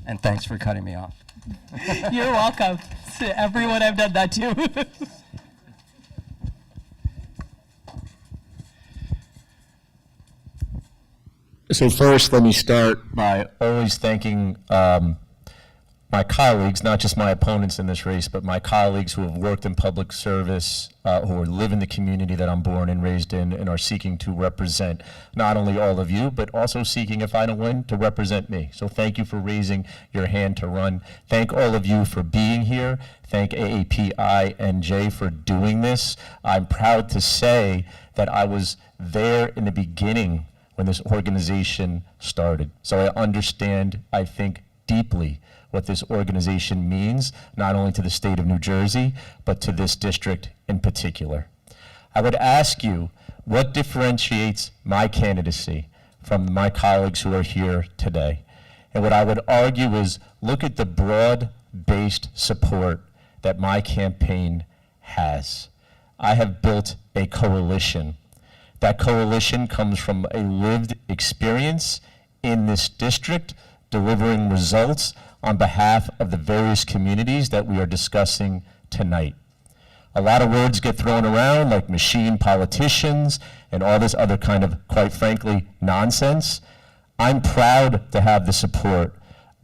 And thanks for cutting me off. You're welcome. To everyone, I've done that too. So first, let me start by always thanking my colleagues, not just my opponents in this race, but my colleagues who have worked in public service, who live in the community that I'm born and raised in, and are seeking to represent not only all of you, but also seeking, if I don't win, to represent me. So thank you for raising your hand to run. Thank all of you for being here. Thank AAPI and J for doing this. I'm proud to say that I was there in the beginning when this organization started. So I understand, I think, deeply what this organization means, not only to the state of New Jersey, but to this district in particular. I would ask you, what differentiates my candidacy from my colleagues who are here today? And what I would argue is, look at the broad-based support that my campaign has. I have built a coalition. That coalition comes from a lived experience in this district, delivering results on behalf of the various communities that we are discussing tonight. A lot of words get thrown around like machine politicians and all this other kind of, quite frankly, nonsense. I'm proud to have the support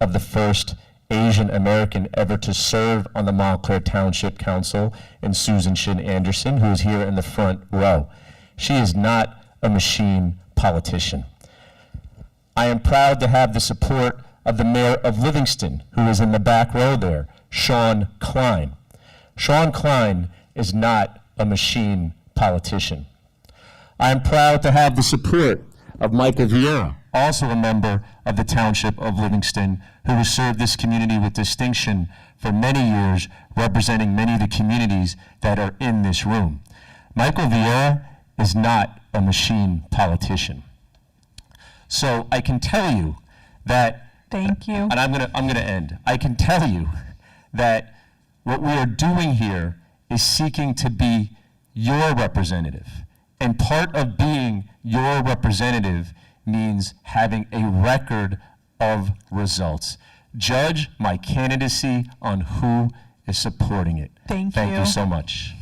of the first Asian American ever to serve on the Montclair Township Council, and Susan Shin Anderson, who is here in the front row. She is not a machine politician. I am proud to have the support of the mayor of Livingston, who is in the back row there, Sean Klein. Sean Klein is not a machine politician. I am proud to have the support of Michael Vieira, also a member of the Township of Livingston, who has served this community with distinction for many years, representing many of the communities that are in this room. Michael Vieira is not a machine politician. So I can tell you that, Thank you. and I'm gonna end. I can tell you that what we are doing here is seeking to be your representative. And part of being your representative means having a record of results. Judge my candidacy on who is supporting it. Thank Thank you. you so much.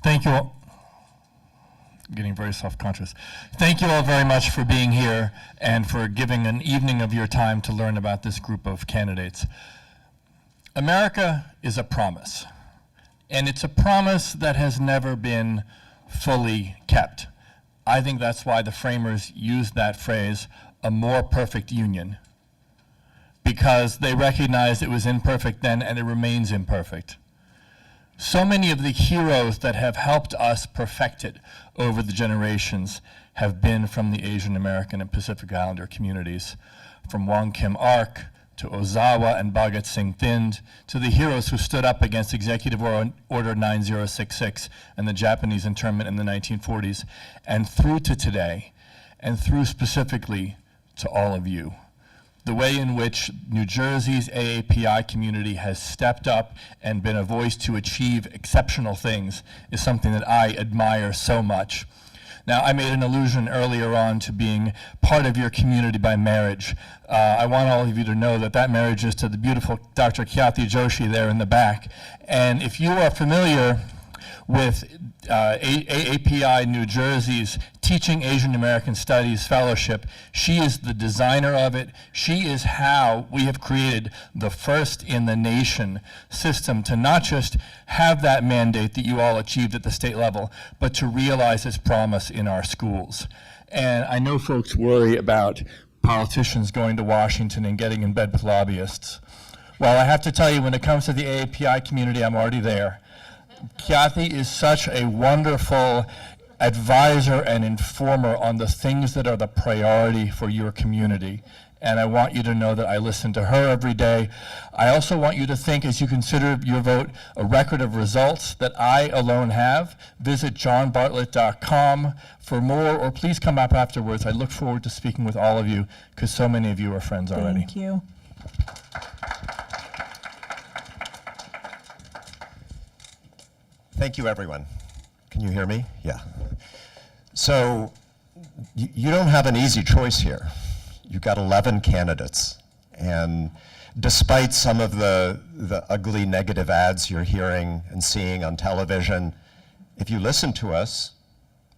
Thank you all. I'm getting very self-conscious. Thank you all very much for being here and for giving an evening of your time to learn about this group of candidates. America is a promise, and it's a promise that has never been fully kept. I think that's why the framers used that phrase, a more perfect union, because they recognized it was imperfect then and it remains imperfect. So many of the heroes that have helped us perfect it over the generations have been from the Asian American and Pacific Islander communities, from Wong Kim Ark to Ozawa and Bhagat Singh Thind, to the heroes who stood up against Executive Order 9066 and the Japanese internment in the 1940s, and through to today, and through specifically to all of you. The way in which New Jersey's AAPI community has stepped up and been a voice to achieve exceptional things is something that I admire so much. Now, I made an allusion earlier on to being part of your community by marriage. I want all of you to know that that marriage is to the beautiful Dr. Khyati Joshi there in the back. And if you are familiar with AAPI New Jersey's Teaching Asian American Studies Fellowship, she is the designer of it. She is how we have created the first in the nation system to not just have that mandate that you all achieved at the state level, but to realize its promise in our schools. And I know folks worry about politicians going to Washington and getting in bed with lobbyists. Well, I have to tell you, when it comes to the AAPI community, I'm already there. Khyati is such a wonderful advisor and informer on the things that are the priority for your community. And I want you to know that I listen to her every day. I also want you to think, as you consider your vote, a record of results that I alone have. Visit johnbartlett.com for more, or please come up afterwards. I look forward to speaking with all of you, because so many of you are friends already. Thank you. Thank you, everyone. Can you hear me? Yeah. So you don't have an easy choice here. You've got 11 candidates. And despite some of the ugly negative ads you're hearing and seeing on television, if you listen to us,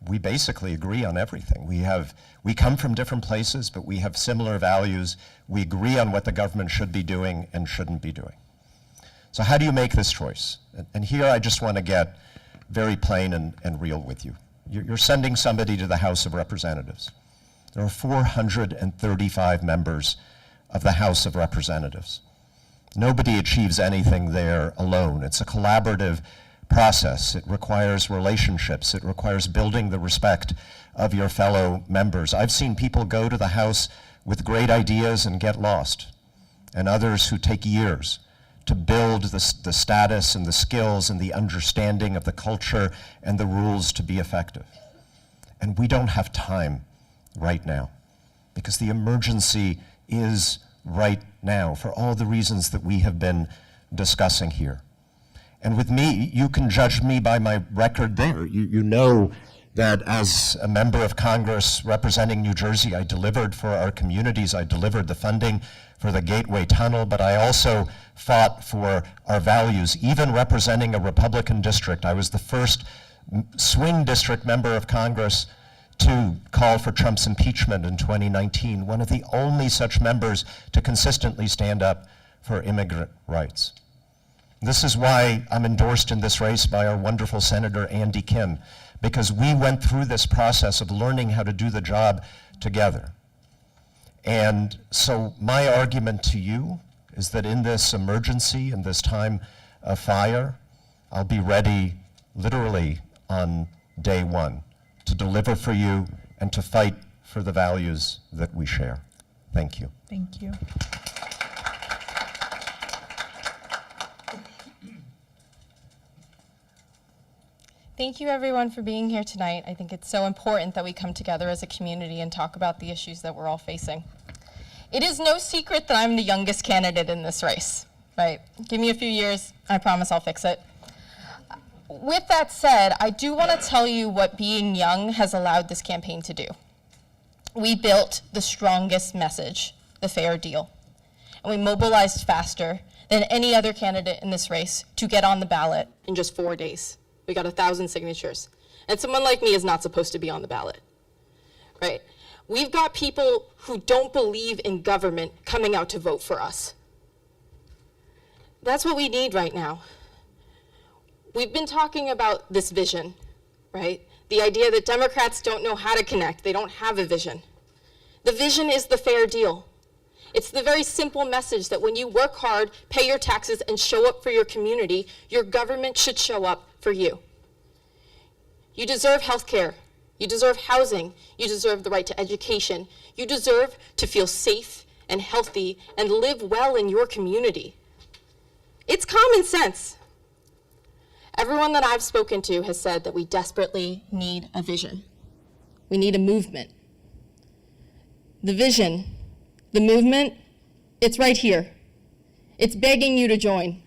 we basically agree on everything. We come from different places, but we have similar values. We agree on what the government should be doing and shouldn't be doing. So how do you make this choice? And here I just want to get very plain and real with you. You're sending somebody to the House of Representatives. There are 435 members of the House of Representatives. Nobody achieves anything there alone. It's a collaborative process. It requires relationships. It requires building the respect of your fellow members. I've seen people go to the House with great ideas and get lost, and others who take years to build the status and the skills and the understanding of the culture and the rules to be effective. And we don't have time right now, because the emergency is right now for all the reasons that we have been discussing here. And with me, you can judge me by my record there. You know that as a member of Congress representing New Jersey, I delivered for our communities. I delivered the funding for the Gateway Tunnel, but I also fought for our values, even representing a Republican district. I was the first swing district member of Congress to call for Trump's impeachment in 2019, one of the only such members to consistently stand up for immigrant rights. This is why I'm endorsed in this race by our wonderful Senator Andy Kim, because we went through this process of learning how to do the job together. And so my argument to you is that in this emergency, in this time of fire, I'll be ready literally on day one to deliver for you and to fight for the values that we share. Thank you. Thank you. Thank you, everyone, for being here tonight. I think it's so important that we come together as a community and talk about the issues that we're all facing. It is no secret that I'm the youngest candidate in this race, right? Give me a few years, I promise I'll fix it. With that said, I do want to tell you what being young has allowed this campaign to do. We built the strongest message, the fair deal, and we mobilized faster than any other candidate in this race to get on the ballot in just 4 days. We got 1,000 signatures. And someone like me is not supposed to be on the ballot, right? We've got people who don't believe in government coming out to vote for us. That's what we need right now. We've been talking about this vision, right? The idea that Democrats don't know how to connect. They don't have a vision. The vision is the fair deal. It's the very simple message that when you work hard, pay your taxes, and show up for your community, your government should show up for you. You deserve health care. You deserve housing. You deserve the right to education. You deserve to feel safe and healthy and live well in your community. It's common sense. Everyone that I've spoken to has said that we desperately need a vision. We need a movement. The vision, the movement, it's right here. It's begging you to join.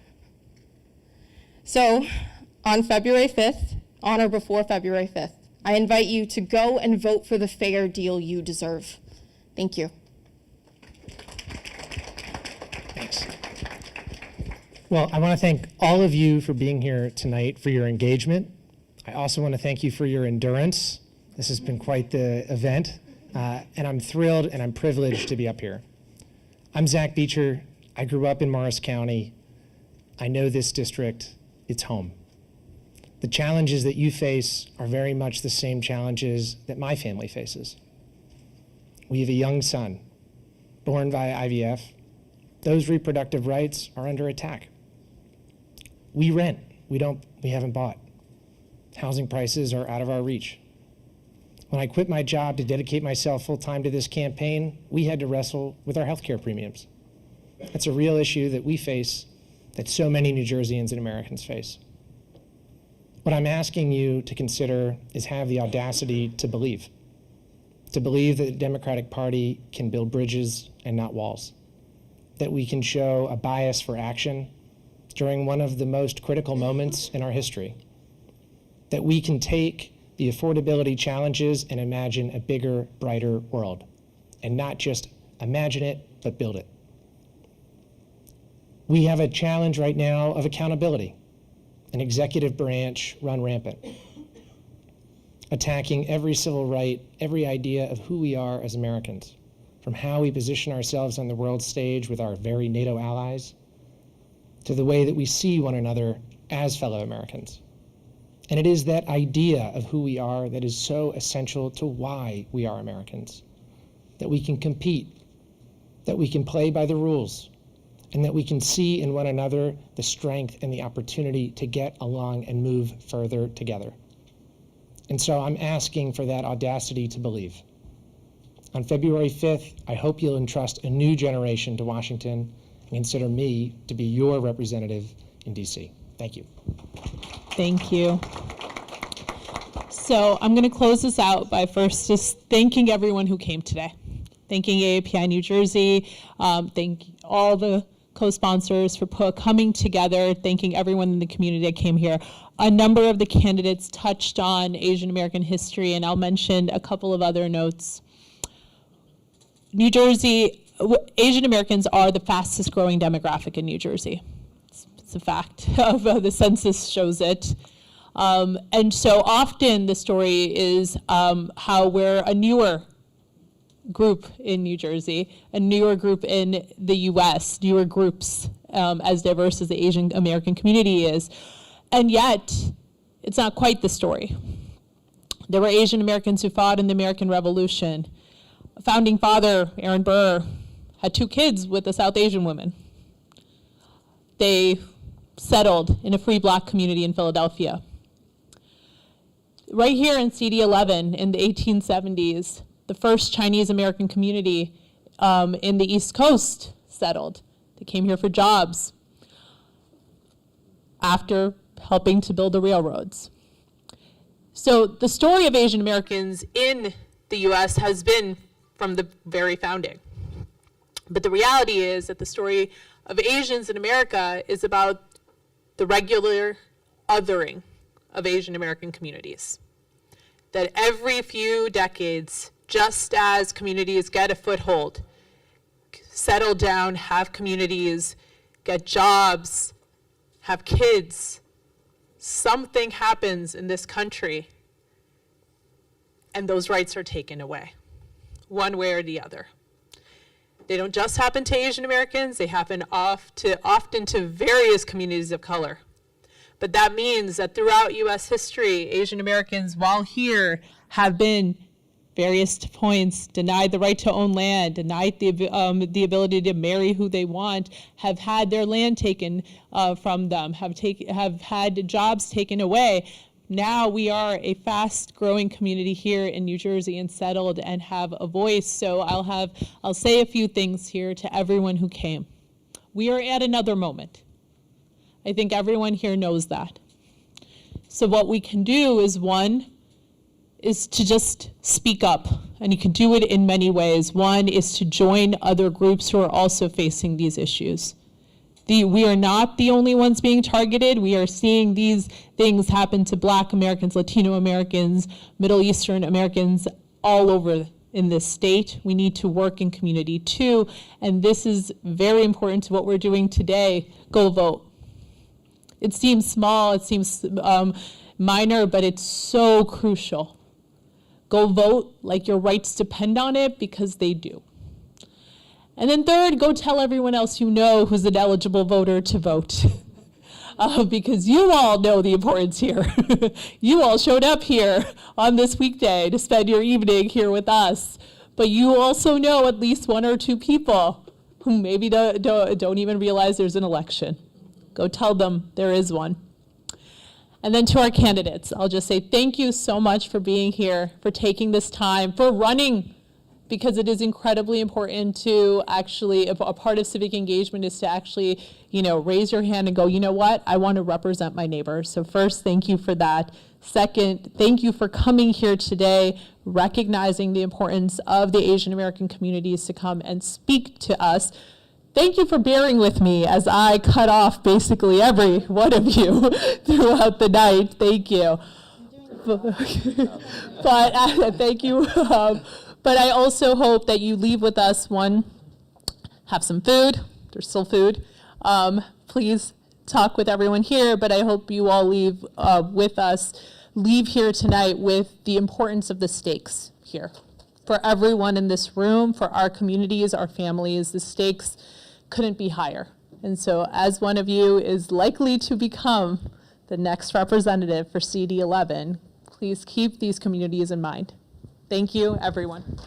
So, on February 5th, on or before February 5th, I invite you to go and vote for the fair deal you deserve. Thank you. Thanks. Well, I want to thank all of you for being here tonight, for your engagement. I also want to thank you for your endurance. This has been quite the event, and I'm thrilled and I'm privileged to be up here. I'm Zach Beecher. I grew up in Morris County. I know this district. It's home. The challenges that you face are very much the same challenges that my family faces. We have a young son, born via IVF. Those reproductive rights are under attack. We rent, we haven't bought. Housing prices are out of our reach. When I quit my job to dedicate myself full-time to this campaign, we had to wrestle with our healthcare premiums. That's a real issue that we face, that so many New Jerseyans and Americans face. What I'm asking you to consider is have the audacity to believe that the Democratic Party can build bridges and not walls, that we can show a bias for action during one of the most critical moments in our history, that we can take the affordability challenges and imagine a bigger, brighter world, and not just imagine it, but build it. We have a challenge right now of accountability, an executive branch run rampant, attacking every civil right, every idea of who we are as Americans, from how we position ourselves on the world stage with our very NATO allies, to the way that we see one another as fellow Americans. And it is that idea of who we are that is so essential to why we are Americans, that we can compete, that we can play by the rules, and that we can see in one another the strength and the opportunity to get along and move further together. And so I'm asking for that audacity to believe. On February 5th, I hope you'll entrust a new generation to Washington and consider me to be your representative in DC. Thank you. Thank you. So I'm going to close this out by first just thanking everyone who came today. Thanking AAPI New Jersey, thank all the co-sponsors for coming together, thanking everyone in the community that came here. A number of the candidates touched on Asian American history, and I'll mention a couple of other notes. New Jersey, Asian Americans are the fastest growing demographic in New Jersey. It's a fact. The census shows it. And so often the story is how we're a newer group in New Jersey, a newer group in the US, newer groups as diverse as the Asian American community is. And yet, it's not quite the story. There were Asian Americans who fought in the American Revolution. Founding father, Aaron Burr, had 2 kids with a South Asian woman. They settled in a free black community in Philadelphia. Right here in CD 11 in the 1870s, the first Chinese American community in the East Coast settled. They came here for jobs after helping to build the railroads. So the story of Asian Americans in the US has been from the very founding. But the reality is that the story of Asians in America is about the regular othering of Asian American communities. That every few decades, just as communities get a foothold, settle down, have communities, get jobs, have kids, something happens in this country and those rights are taken away, one way or the other. They don't just happen to Asian Americans, they happen often to various communities of color. But that means that throughout US history, Asian Americans, while here, have been various points denied the right to own land, denied the ability to marry who they want, have had their land taken from them, have had jobs taken away, now we are a fast-growing community here in New Jersey and settled and have a voice. So I'll say a few things here to everyone who came. We are at another moment. I think everyone here knows that. So what we can do is, one, is to just speak up, and you can do it in many ways. One is to join other groups who are also facing these issues. We are not the only ones being targeted. We are seeing these things happen to Black Americans, Latino Americans, Middle Eastern Americans all over in this state. We need to work in community too, and this is very important to what we're doing today. Go vote. It seems small, it seems minor, but it's so crucial. Go vote like your rights depend on it, because they do. And then third, go tell everyone else you know who's an eligible voter to vote. Because you all know the importance here. You all showed up here on this weekday to spend your evening here with us. But you also know at least one or two people who maybe don't even realize there's an election. Go tell them there is one. And then to our candidates, I'll just say thank you so much for being here, for taking this time, for running, because it is incredibly important to actually, a part of civic engagement is to actually, raise your hand and go, you know what, I want to represent my neighbor. So first, thank you for that. Second, thank you for coming here today, recognizing the importance of the Asian American communities to come and speak to us. Thank you for bearing with me as I cut off basically every one of you throughout the night. Thank you. But thank you. But I also hope that you leave with us, one, have some food. There's still food. Please talk with everyone here, but I hope you all leave leave here tonight with the importance of the stakes here. For everyone in this room, for our communities, our families, the stakes couldn't be higher. And so as one of you is likely to become the next representative for CD11, please keep these communities in mind. Thank you, everyone.